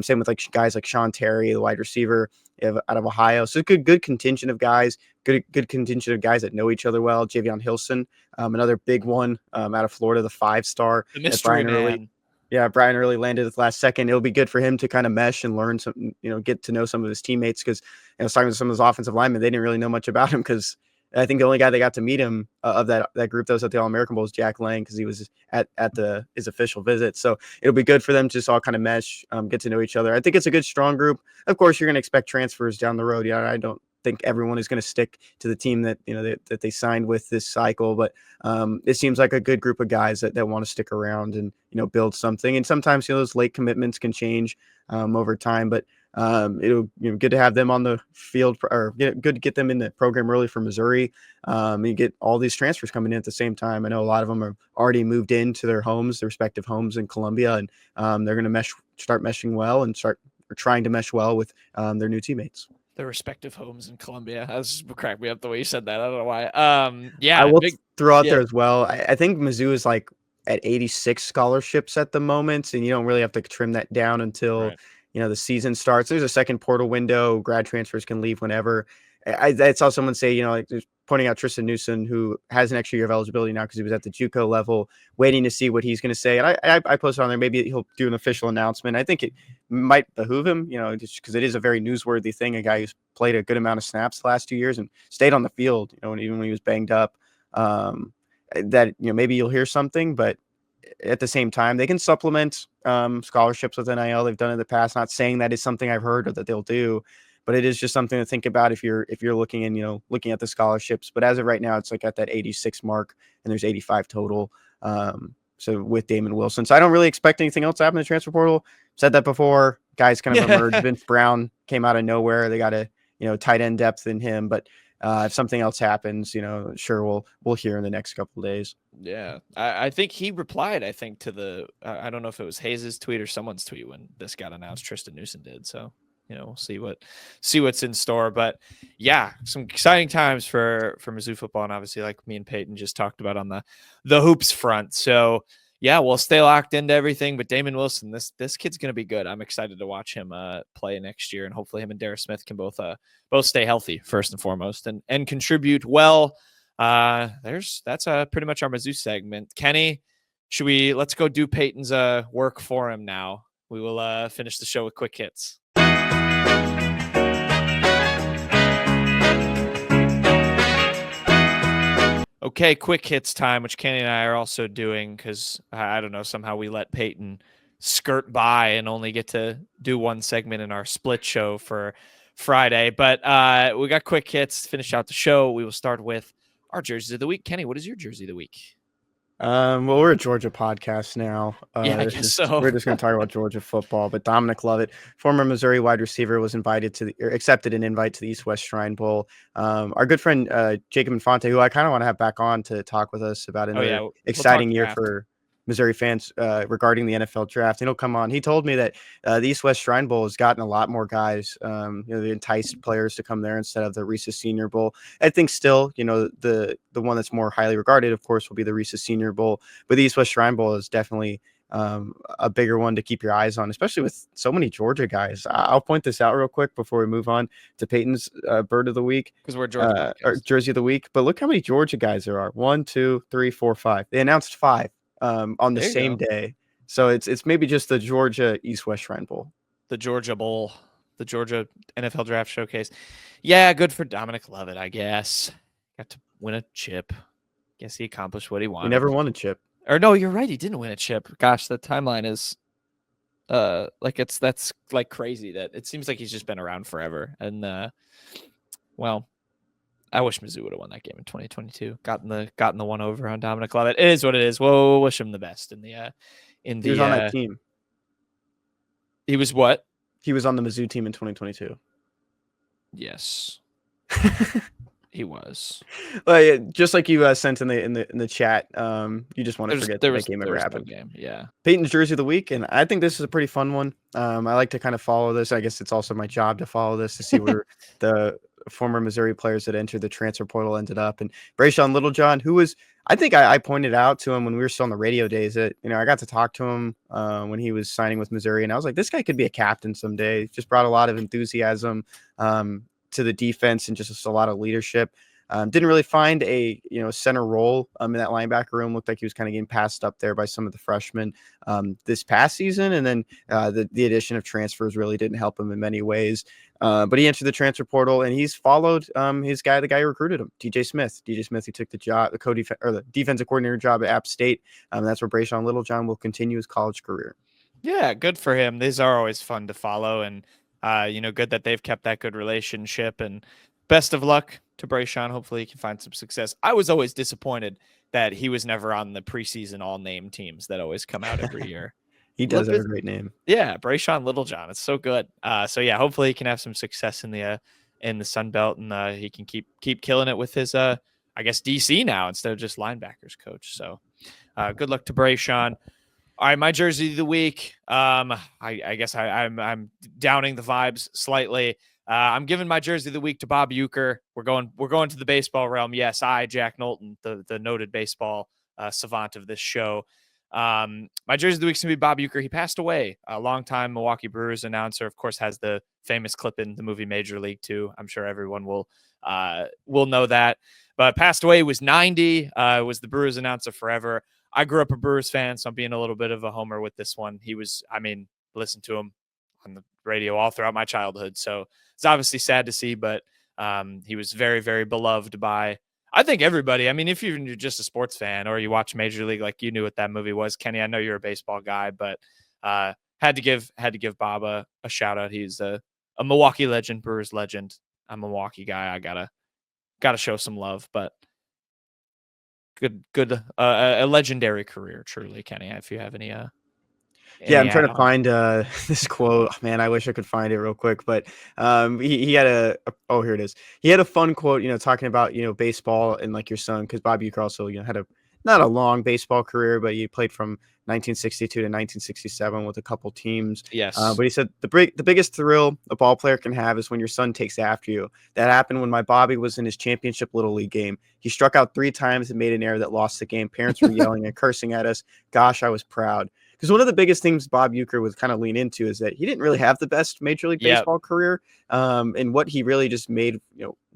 Speaker 5: Same with guys like Sean Terry, the wide receiver out of Ohio. So good contingent of guys. Good contingent of guys that know each other well. Javion Hilson, another big one out of Florida, the 5-star.
Speaker 1: The mystery man.
Speaker 5: Brian Early landed at the last second. It'll be good for him to kind of mesh and learn some, get to know some of his teammates because I was talking to some of those offensive linemen. They didn't really know much about him because I think the only guy that got to meet him of that group that was at the All-American Bowl was Jack Lang because he was at his official visit. So it'll be good for them to just all kind of mesh, get to know each other. I think it's a good, strong group. Of course, you're going to expect transfers down the road. I don't think everyone is going to stick to the team that that they signed with this cycle, but it seems like a good group of guys that want to stick around and build something. And sometimes those late commitments can change over time, but it'll good to have them on the field or good to get them in the program early for Missouri. You get all these transfers coming in at the same time. I know a lot of them are already moved into their respective homes in Columbia, and they're going to start meshing well and trying to mesh well with their new teammates.
Speaker 1: Their respective homes in Columbia. That just cracked me up the way you said that. I don't know why.
Speaker 5: I will throw out there as well. I think Mizzou is at 86 scholarships at the moment, and you don't really have to trim that down until the season starts. There's a second portal window. Grad transfers can leave whenever. I saw someone say, just pointing out Tristan Newsom, who has an extra year of eligibility now because he was at the JUCO level, waiting to see what he's going to say. And I posted on there, maybe he'll do an official announcement. I think it might behoove him, just because it is a very newsworthy thing. A guy who's played a good amount of snaps the last 2 years and stayed on the field, even when he was banged up, that, maybe you'll hear something, but at the same time, they can supplement scholarships with NIL. They've done it in the past. Not saying that is something I've heard or that they'll do, but it is just something to think about if you're looking and looking at the scholarships. But as of right now, it's at that 86 mark, and there's 85 total. So with Damon Wilson, so I don't really expect anything else to happen in the transfer portal. Said that before. Guys kind of emerged. Vince Brown came out of nowhere. They got a tight end depth in him, but if something else happens, sure we'll hear in the next couple of days.
Speaker 1: Yeah, I think he replied. I think to the I don't know if it was Hayes' tweet or someone's tweet when this got announced. Tristan Newsom did. So we'll see what's in store. But yeah, some exciting times for Mizzou football, and obviously, like me and Payton just talked about on the hoops front. So yeah, we'll stay locked into everything. But Damon Wilson, this kid's gonna be good. I'm excited to watch him play next year, and hopefully him and Dara Smith can both stay healthy first and foremost, and contribute well. That's pretty much our Mizzou segment. Kenny, let's go do Payton's work for him now. We will finish the show with quick hits. Okay, quick hits time, which Kenny and I are also doing because I don't know, somehow we let Payton skirt by and only get to do one segment in our split show for Friday. But we got quick hits to finish out the show. We will start with our jerseys of the week. Kenny, what is your jersey of the week?
Speaker 5: Well, we're a Georgia podcast now.
Speaker 1: Yeah, I guess so.
Speaker 5: We're just going to talk about Georgia football. But Dominic Lovett, former Missouri wide receiver, was accepted an invite to the East-West Shrine Bowl. Our good friend Jacob Infante, who I kind of want to have back on to talk with us about another exciting year for Missouri fans regarding the NFL draft. And he'll come on. He told me that the East-West Shrine Bowl has gotten a lot more guys. They enticed players to come there instead of the Reese's Senior Bowl. I think still, the one that's more highly regarded, of course, will be the Reese's Senior Bowl. But the East-West Shrine Bowl is definitely a bigger one to keep your eyes on, especially with so many Georgia guys. I'll point this out real quick before we move on to Payton's bird of the week,
Speaker 1: because we're Georgia
Speaker 5: or jersey of the week. But look how many Georgia guys there are. 1, 2, 3, 4, 5. They announced 5 on the same day. So it's maybe just the Georgia East-West Shrine Bowl.
Speaker 1: The Georgia Bowl, the Georgia NFL Draft Showcase. Yeah, good for Dominic Lovett, I guess. Got to win a chip. Guess he accomplished what he wanted.
Speaker 5: He never won a chip.
Speaker 1: Or no, you're right. He didn't win a chip. Gosh, the timeline is that's like crazy that it seems like he's just been around forever. And well, I wish Mizzou would have won that game in 2022. Gotten the one over on Dominic Lovett. It is what it is. We'll wish him the best in the
Speaker 5: He was on that team.
Speaker 1: He was what?
Speaker 5: He was on the Mizzou team in 2022.
Speaker 1: Yes. He was.
Speaker 5: Well, yeah, just like you sent in the chat, you just want to forget that game ever happened.
Speaker 1: Game. Yeah.
Speaker 5: Payton's jersey of the week, and I think this is a pretty fun one. I like to kind of follow this. I guess it's also my job to follow this to see where the former Missouri players that entered the transfer portal ended up. And Brayshawn Littlejohn, who was, I think I pointed out to him when we were still on the radio days that, I got to talk to him when he was signing with Missouri. And I was like, this guy could be a captain someday. Just brought a lot of enthusiasm to the defense and just a lot of leadership. Didn't really find a center role in that linebacker room. Looked like he was kind of getting passed up there by some of the freshmen this past season. And then the addition of transfers really didn't help him in many ways. But he entered the transfer portal and he's followed the guy who recruited him, DJ Smith. DJ Smith, who took the job, the defensive coordinator job at App State. That's where Brayshawn Littlejohn will continue his college career.
Speaker 1: Yeah, good for him. These are always fun to follow, and good that they've kept that good relationship. And best of luck to Brayshawn. Hopefully he can find some success. I was always disappointed that he was never on the preseason all-name teams that always come out every year.
Speaker 5: He does have a great name.
Speaker 1: Yeah, Brayshawn Littlejohn. It's so good. So yeah, hopefully he can have some success in the Sun Belt, and he can keep killing it with his I guess DC now instead of just linebackers coach. So good luck to Brayshawn. All right, my jersey of the week. I guess I'm downing the vibes slightly. I'm giving my jersey of the week to Bob Uecker. We're going to the baseball realm. Yes, Jack Knowlton, the noted baseball savant of this show. My jersey of the week's gonna be Bob Uecker. He passed away. A longtime Milwaukee Brewers announcer, of course, has the famous clip in the movie Major League 2. I'm sure everyone will know that. But passed away. He was 90. Was the Brewers announcer forever. I grew up a Brewers fan, so I'm being a little bit of a homer with this one. He was, listened to him on the radio all throughout my childhood. So it's obviously sad to see, but he was very, very beloved by, I think, everybody. If you're just a sports fan or you watch Major League, like you knew what that movie was. Kenny, I know you're a baseball guy, but had to give Bob a shout out. He's a Milwaukee legend, Brewers legend. I'm a Milwaukee guy. I gotta show some love, but good, a legendary career, truly, Kenny. If you have any,
Speaker 5: I'm trying to find this quote. Man, I wish I could find it real quick, but he had here it is. He had a fun quote, talking about baseball and like your son, because Bob Uecker also had a not a long baseball career, but he played from 1962 to 1967 with a couple teams.
Speaker 1: Yes.
Speaker 5: But he said the biggest thrill a ball player can have is when your son takes after you. That happened when my Bobby was in his championship Little League game. He struck out 3 times and made an error that lost the game. Parents were yelling and cursing at us. Gosh, I was proud. Because one of the biggest things Bob Uecker would kind of lean into is that he didn't really have the best Major League Baseball career. And what he really just made,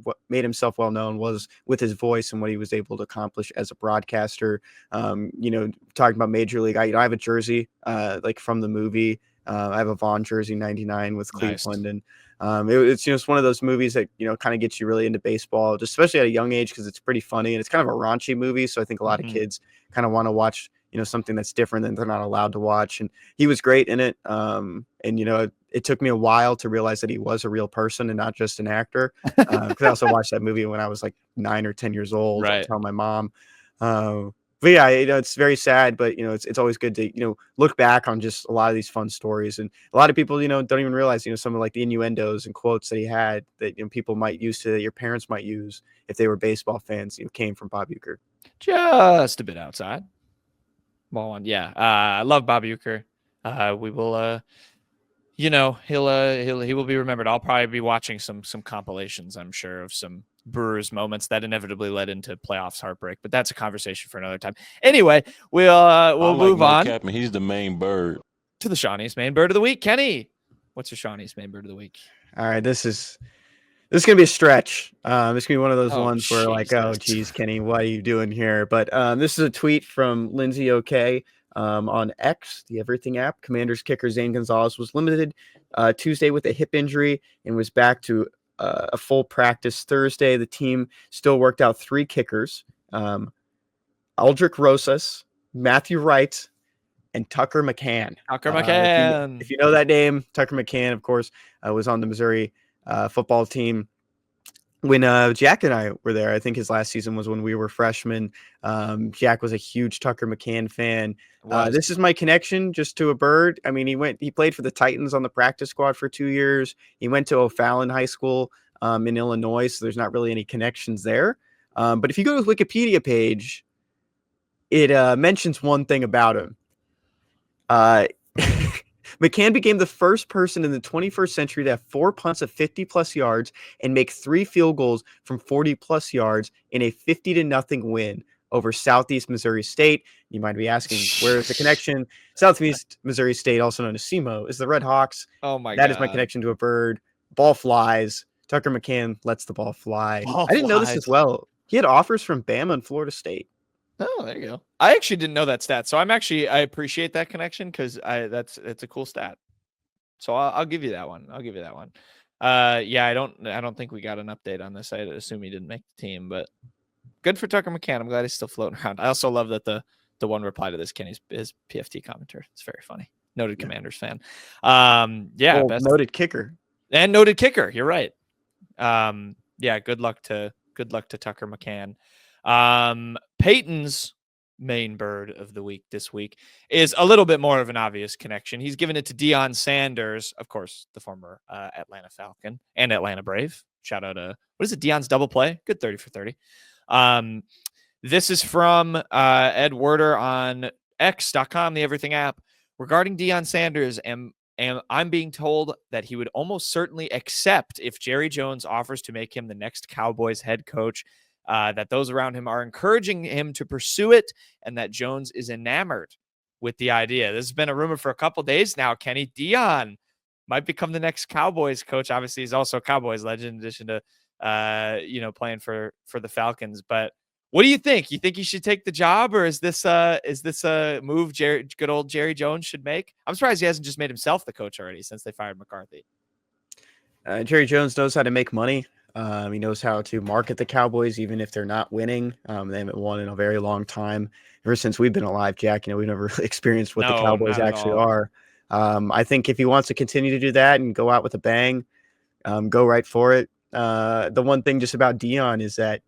Speaker 5: what made himself well known was with his voice and what he was able to accomplish as a broadcaster. Talking about Major League, I have a jersey like from the movie. I have a Vaughn jersey 99 with Cleveland.
Speaker 1: Nice.
Speaker 5: And it's one of those movies that, kind of gets you really into baseball, just especially at a young age, because it's pretty funny and it's kind of a raunchy movie. So I think a lot of kids kind of want to watch, something that's different than they're not allowed to watch. And he was great in it. It took me a while to realize that he was a real person and not just an actor. Because I also watched that movie when I was like 9 or 10 years old.
Speaker 1: Right.
Speaker 5: I tell my mom. But yeah, it's very sad, but it's always good to look back on just a lot of these fun stories. And a lot of people don't even realize some of like the innuendos and quotes that he had that people might use to, that your parents might use if they were baseball fans. Came from Bob Uecker.
Speaker 1: Just a bit outside. Ball one, yeah. I love Bob Uecker. We will, he will be remembered. I'll probably be watching some compilations, I'm sure, of some Brewers moments that inevitably led into playoffs heartbreak, but that's a conversation for another time. Anyway, we'll move on.
Speaker 6: Captain, he's the main bird.
Speaker 1: To the Shawnee's main bird of the week. Kenny, what's your Shawnee's main bird of the week?
Speaker 5: All right, this is gonna be a stretch. This is gonna be one of those ones where like, oh geez, Kenny, what are you doing here? But this is a tweet from Lindsay OK on X, the Everything app. Commanders kicker Zane Gonzalez was limited Tuesday with a hip injury and was back to a full practice Thursday. The team still worked out 3 kickers: Aldrich Rosas, Matthew Wright, and Tucker McCann. If you know that name, Tucker McCann, of course, was on the Missouri football team when Jack and I were there. I think his last season was when we were freshmen. Jack was a huge Tucker McCann fan. This is my connection just to a bird. I mean, he played for the Titans on the practice squad for 2 years. He went to O'Fallon High School in Illinois, so there's not really any connections there. But if you go to his Wikipedia page, it mentions one thing about him. McCann became the first person in the 21st century to have 4 punts of 50-plus yards and make 3 field goals from 40-plus yards in a 50-0 win over Southeast Missouri State. You might be asking, where is the connection? Southeast Missouri State, also known as SEMO, is the Red Hawks.
Speaker 1: Oh my God.
Speaker 5: That is my connection to a bird. Ball flies. Tucker McCann lets the ball fly. I didn't know this as well. He had offers from Bama and Florida State.
Speaker 1: Oh, there you go. I actually didn't know that stat, so I appreciate that connection because it's a cool stat. So I'll give you that one. Yeah, I don't think we got an update on this. I assume he didn't make the team, but good for Tucker McCann. I'm glad he's still floating around. I also love that the one reply to this Kenny's is PFT commenter. It's very funny. Noted Commanders fan.
Speaker 5: Noted kicker.
Speaker 1: And noted kicker. You're right. Yeah. Good luck to Tucker McCann. Payton's main bird of the week this week is a little bit more of an obvious connection. He's given it to Deion Sanders, of course, the former Atlanta Falcon and Atlanta Brave. Shout out to, what is it? Deion's double play. Good 30 for 30. This is from Ed Werder on X.com, the Everything app. Regarding Deion Sanders, and I'm being told that he would almost certainly accept if Jerry Jones offers to make him the next Cowboys head coach. That those around him are encouraging him to pursue it, and that Jones is enamored with the idea. This has been a rumor for a couple days now. Kenny, Deion might become the next Cowboys coach. Obviously, he's also a Cowboys legend in addition to playing for the Falcons. But what do you think? You think he should take the job, or is this a move good old Jerry Jones should make? I'm surprised he hasn't just made himself the coach already since they fired McCarthy.
Speaker 5: Jerry Jones knows how to make money. He knows how to market the Cowboys, even if they're not winning. They haven't won in a very long time. Ever since we've been alive, Jack, we've never really experienced what the Cowboys actually are. I think if he wants to continue to do that and go out with a bang, go right for it. The one thing just about Deion is that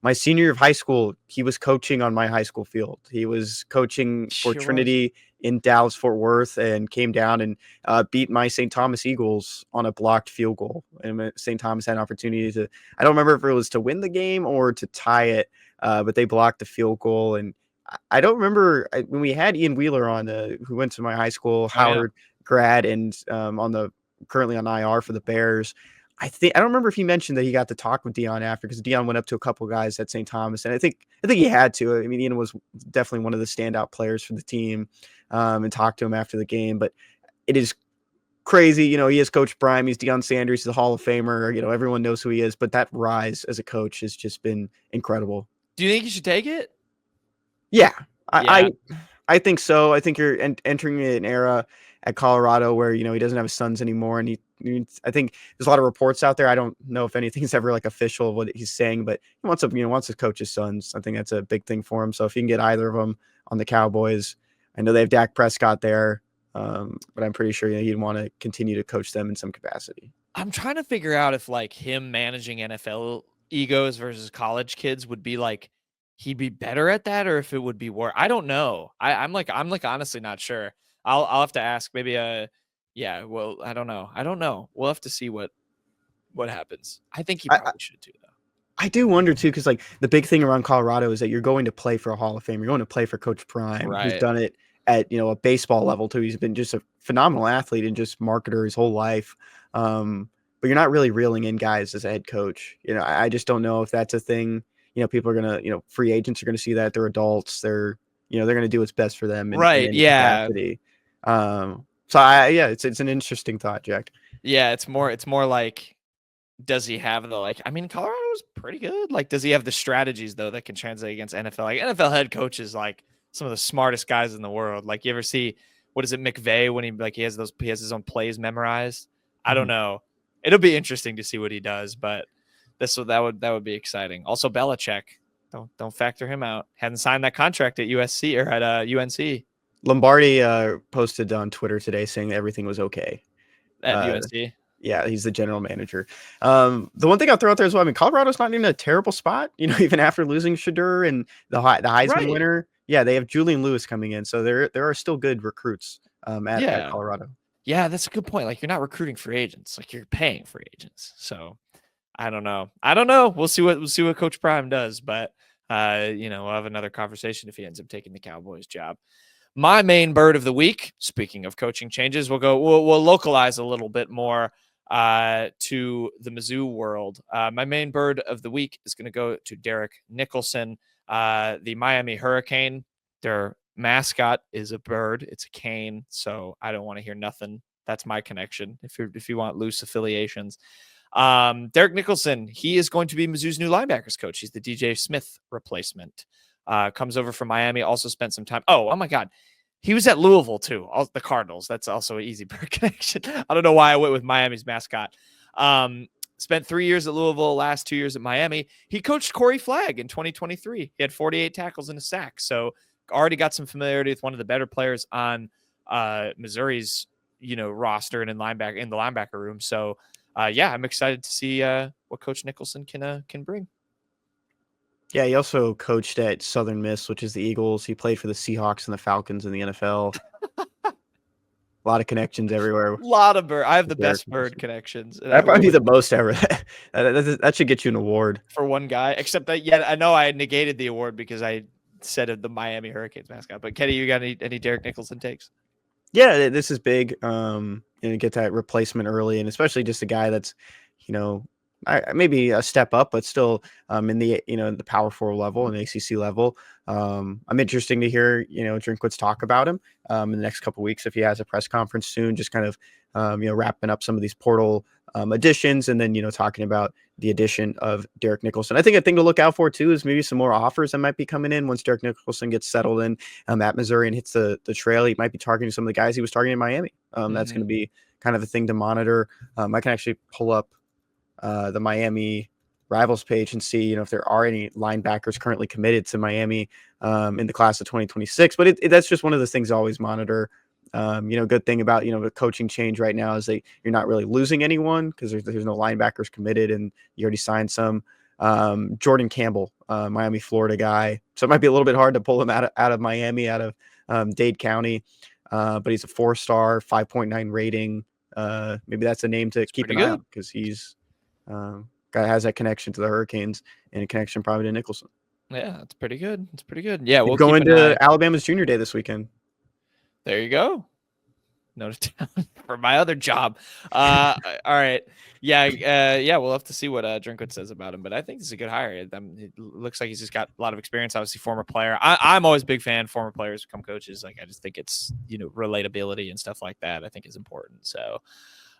Speaker 5: my senior year of high school, he was coaching on my high school field. He was coaching for Trinity in Dallas, Fort Worth, and came down and beat my St. Thomas Eagles on a blocked field goal. And St. Thomas had an opportunity to, I don't remember if it was to win the game or to tie it, but they blocked the field goal. And I don't remember when we had Ian Wheeler on, who went to my high school, Howard grad, and currently on IR for the Bears. I don't remember if he mentioned that he got to talk with Dion after, because Dion went up to a couple guys at St. Thomas, and I think he had to. I mean, Ian was definitely one of the standout players for the team, and talked to him after the game. But it is crazy, he is Coach Prime. He's Deion Sanders. He's a Hall of Famer. Everyone knows who he is. But that rise as a coach has just been incredible.
Speaker 1: Do you think you should take it?
Speaker 5: Yeah, I think so. I think you're entering an era at Colorado where he doesn't have his sons anymore, and I think there's a lot of reports out there. I don't know if anything's ever like official of what he's saying, but he wants to coach his sons. I think that's a big thing for him. So if you can get either of them on the Cowboys, I know they have Dak Prescott there, but I'm pretty sure he'd want to continue to coach them in some capacity.
Speaker 1: I'm trying to figure out if like him managing NFL egos versus college kids would be like he'd be better at that, or if it would be worse. I don't know. I'm honestly not sure. I'll have to ask. Maybe yeah. Well, I don't know. We'll have to see what happens. I think he probably should too, though.
Speaker 5: I do wonder too, because like the big thing around Colorado is that you're going to play for a Hall of Fame. You're going to play for Coach Prime, who's done it at a baseball level too. He's been just a phenomenal athlete and just marketer his whole life. But you're not really reeling in guys as a head coach. I just don't know if that's a thing. People are gonna, free agents are gonna see that they're adults. They're gonna do what's best for them. Capacity. So it's an interesting thought, Jack.
Speaker 1: Yeah, it's more like, does he have the Colorado's pretty good. Like, does he have the strategies though that can translate against NFL? Like NFL head coaches, like some of the smartest guys in the world. Like, you ever see what is it, McVay, when he has his own plays memorized? I don't know. It'll be interesting to see what he does, but that would be exciting. Also, Belichick, don't factor him out. Hadn't signed that contract at USC or at UNC.
Speaker 5: Lombardi posted on Twitter today saying that everything was okay
Speaker 1: at USC.
Speaker 5: Yeah, he's the general manager. The one thing I'll throw out there as well, Colorado's not in a terrible spot, even after losing Shedeur and the Heisman winner. Yeah, they have Julian Lewis coming in, so there are still good recruits at Colorado.
Speaker 1: Yeah, that's a good point. Like, you're not recruiting free agents, like you're paying free agents. So I don't know. We'll see what Coach Prime does, but we'll have another conversation if he ends up taking the Cowboys job. My main bird of the week, speaking of coaching changes, we'll localize a little bit more to the Mizzou world. My main bird of the week is going to go to Derek Nicholson, the Miami Hurricane. Their mascot is a bird. It's a cane, so I don't want to hear nothing. That's my connection. If you want loose affiliations. Derek Nicholson, he is going to be Mizzou's new linebackers coach. He's the DJ Smith replacement. Comes over from Miami, also spent some time. Oh my God. He was at Louisville too. The Cardinals. That's also an easy bird connection. I don't know why I went with Miami's mascot. Spent 3 years at Louisville, last 2 years at Miami. He coached Corey Flagg in 2023. He had 48 tackles and a sack. So already got some familiarity with one of the better players on Missouri's, roster and in the linebacker room. So I'm excited to see what Coach Nicholson can bring.
Speaker 5: Yeah, he also coached at Southern Miss, which is the Eagles. He played for the Seahawks and the Falcons in the NFL. A lot of connections everywhere.
Speaker 1: A lot of bird. I have the best bird connections.
Speaker 5: That might be the most ever. That should get you an award
Speaker 1: for one guy. Except that, I know I negated the award because I said of the Miami Hurricanes mascot. But Kenny, you got any Derek Nicholson takes?
Speaker 5: Yeah, this is big. Get that replacement early, and especially just a guy that's, maybe a step up, but still in the the Power 4 level and ACC level. I'm interested to hear Drinkwitz talk about him in the next couple of weeks if he has a press conference soon. Just kind of wrapping up some of these portal additions, and then talking about the addition of Derek Nicholson. I think a thing to look out for too is maybe some more offers that might be coming in once Derek Nicholson gets settled in at Missouri and hits the trail. He might be targeting some of the guys he was targeting in Miami. That's going to be kind of a thing to monitor. I can actually pull up the Miami Rivals page and see, if there are any linebackers currently committed to Miami in the class of 2026. But that's just one of the things I always monitor. Good thing about, the coaching change right now is that you're not really losing anyone because there's no linebackers committed and you already signed some. Jordan Campbell, Miami, Florida guy. So it might be a little bit hard to pull him out of Miami, out of Dade County. But he's a 4-star, 5.9 rating. Maybe that's a name to keep an eye on because he's guy has that connection to the Hurricanes and a connection probably to Nicholson.
Speaker 1: Yeah, that's pretty good. It's pretty good. Yeah, we'll
Speaker 5: going
Speaker 1: keep an eye.
Speaker 5: to Alabama's Junior Day this weekend.
Speaker 1: There you go. Note it down for my other job. All right. Yeah, we'll have to see what Drinkwitz says about him, but I think this is a good hire. It looks like he's just got a lot of experience. Obviously, former player. I'm always a big fan. Former players become coaches. Like, I just think it's, relatability and stuff like that, I think is important. So,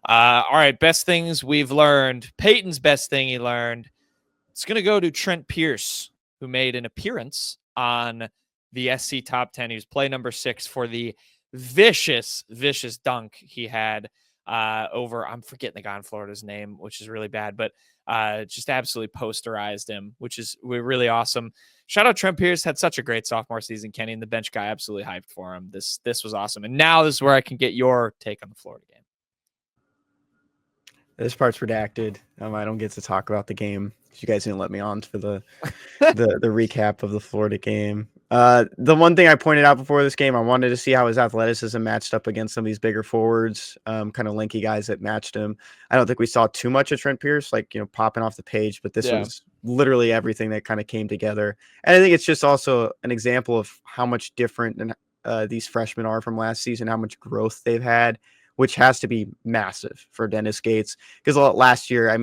Speaker 1: all right, best things we've learned. Payton's best thing he learned. It's going to go to Trent Pierce, who made an appearance on the SC Top 10. He was play number 6 for the vicious dunk he had over, I'm forgetting the guy in Florida's name, which is really bad, but just absolutely posterized him, which is really awesome. Shout out Trent Pierce, had such a great sophomore season, Kenny, and the bench guy absolutely hyped for him. This was awesome. And now this is where I can get your take on the Florida game.
Speaker 5: This part's redacted. I don't get to talk about the game. You guys didn't let me on for the recap of the Florida game. The one thing I pointed out before this game, I wanted to see how his athleticism matched up against some of these bigger forwards, kind of lanky guys that matched him. I don't think we saw too much of Trent Pierce, popping off the page, but this was literally everything that kind of came together. And I think it's just also an example of how much different these freshmen are from last season, how much growth they've had, which has to be massive for Dennis Gates. Because last year,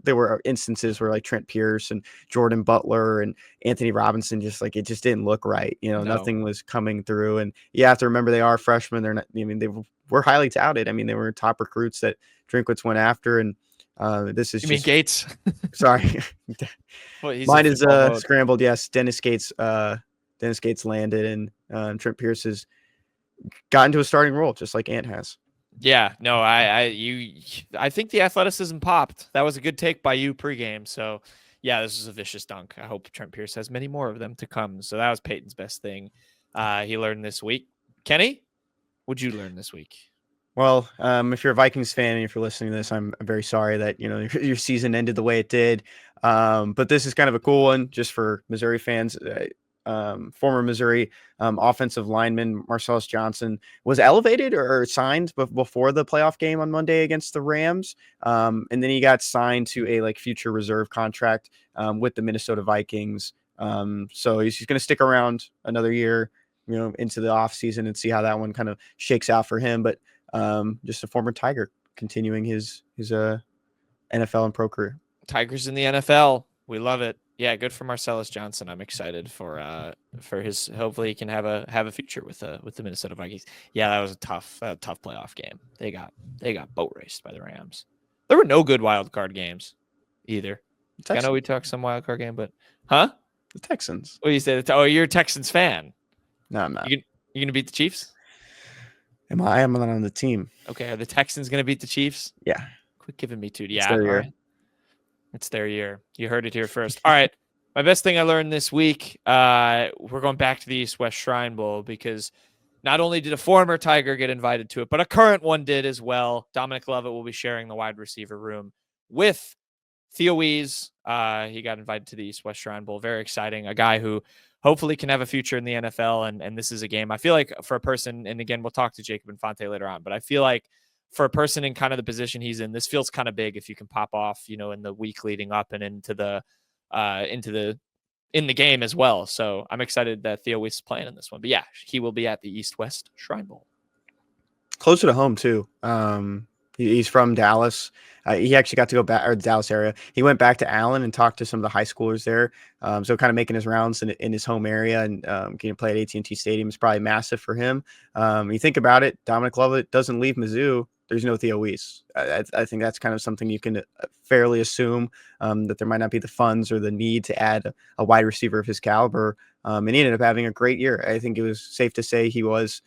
Speaker 5: there were instances where Trent Pierce and Jordan Butler and Anthony Robinson it just didn't look right. No. Nothing was coming through. And you have to remember they are freshmen. They're not, they were highly touted. They were top recruits that Drinkwitz went after. And this is
Speaker 1: mean Gates?
Speaker 5: Sorry.
Speaker 1: Well,
Speaker 5: mine is scrambled. Yes. Dennis Gates landed, and Trent Pierce has gotten to a starting role just like Ant has.
Speaker 1: Yeah, no, I think the athleticism popped. That was a good take by you pregame. So, yeah, this is a vicious dunk. I hope Trent Pierce has many more of them to come. So that was Payton's best thing he learned this week. Kenny, what'd you learn this week?
Speaker 5: Well, if you're a Vikings fan and if you're listening to this, I'm very sorry that your season ended the way it did. But this is kind of a cool one just for Missouri fans. Former Missouri offensive lineman Marcellus Johnson was elevated or signed before the playoff game on Monday against the Rams. And then he got signed to a future reserve contract with the Minnesota Vikings. So he's going to stick around another year, into the offseason and see how that one kind of shakes out for him. But just a former Tiger continuing his NFL and pro career.
Speaker 1: Tigers in the NFL. We love it. Yeah, good for Marcellus Johnson. I'm excited for his. Hopefully, he can have a future with the Minnesota Vikings. Yeah, that was a tough playoff game. They got boat raced by the Rams. There were no good wild card games either. I know we talked some wild card game, but
Speaker 5: the Texans.
Speaker 1: What do you say? Oh, you're a Texans fan.
Speaker 5: No, I'm not.
Speaker 1: You gonna beat the Chiefs?
Speaker 5: I'm not on the team.
Speaker 1: Okay, are the Texans gonna beat the Chiefs?
Speaker 5: Yeah.
Speaker 1: Quit giving me two. Yeah, it's their year. You heard it here first. All right. My best thing I learned this week, we're going back to the East-West Shrine Bowl because not only did a former Tiger get invited to it, but a current one did as well. Dominic Lovett will be sharing the wide receiver room with Theo Wees. He got invited to the East-West Shrine Bowl. Very exciting. A guy who hopefully can have a future in the NFL. And this is a game I feel like for a person, and again, we'll talk to Jacob Infante later on, but I feel like for a person in kind of the position he's in, this feels kind of big if you can pop off, in the week leading up and into the game as well. So I'm excited that Theo Weiss is playing in this one. But yeah, he will be at the East-West Shrine Bowl.
Speaker 5: Closer to home too. He's from Dallas. He actually got to go back, or the Dallas area. He went back to Allen and talked to some of the high schoolers there. So kind of making his rounds in his home area and getting to play at AT&T Stadium is probably massive for him. You think about it, Dominic Lovett doesn't leave Mizzou. There's no Theo Weiss. I think that's kind of something you can fairly assume that there might not be the funds or the need to add a wide receiver of his caliber. And he ended up having a great year. I think it was safe to say he was,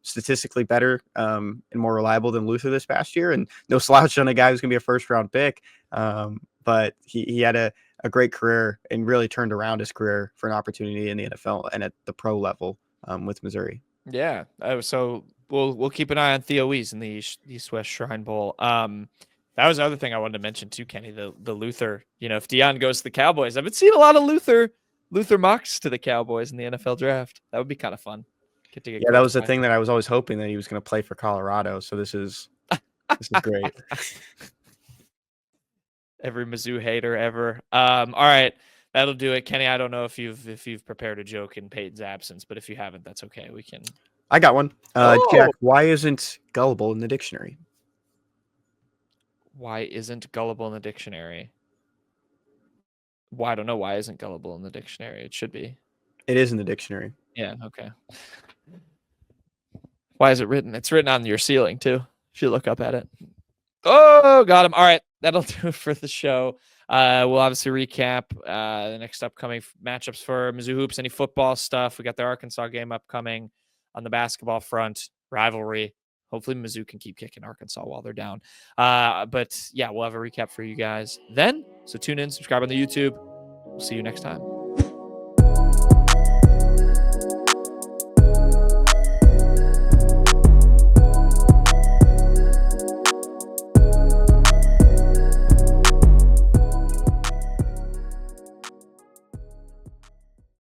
Speaker 5: statistically better and more reliable than Luther this past year. And no slouch on a guy who's going to be a first-round pick. But he had a great career and really turned around his career for an opportunity in the NFL and at the pro level with Missouri.
Speaker 1: Yeah. So we'll keep an eye on Theo Weiss in the East-West Shrine Bowl. That was another thing I wanted to mention too, Kenny, the Luther. If Deion goes to the Cowboys, I've been seeing a lot of Luther mocks to the Cowboys in the NFL draft. That would be kind of fun.
Speaker 5: Yeah, that was the thing that I was always hoping that he was going to play for Colorado. So this is great.
Speaker 1: Every Mizzou hater ever. All right. That'll do it, Kenny. I don't know if you've prepared a joke in Peyton's absence, but if you haven't, that's okay. We can.
Speaker 5: I got one. Jack, why isn't gullible in the dictionary?
Speaker 1: Why isn't gullible in the dictionary? Well, I don't know. Why isn't gullible in the dictionary? It should be.
Speaker 5: It is in the dictionary.
Speaker 1: Yeah. Okay. Why is it written? It's written on your ceiling too. If you look up at it. Oh, got him. All right. That'll do it for the show. We'll obviously recap the next upcoming matchups for Mizzou Hoops, any football stuff. We got the Arkansas game upcoming on the basketball front, rivalry. Hopefully Mizzou can keep kicking Arkansas while they're down. But yeah, we'll have a recap for you guys then. So tune in, subscribe on the YouTube. We'll see you next time.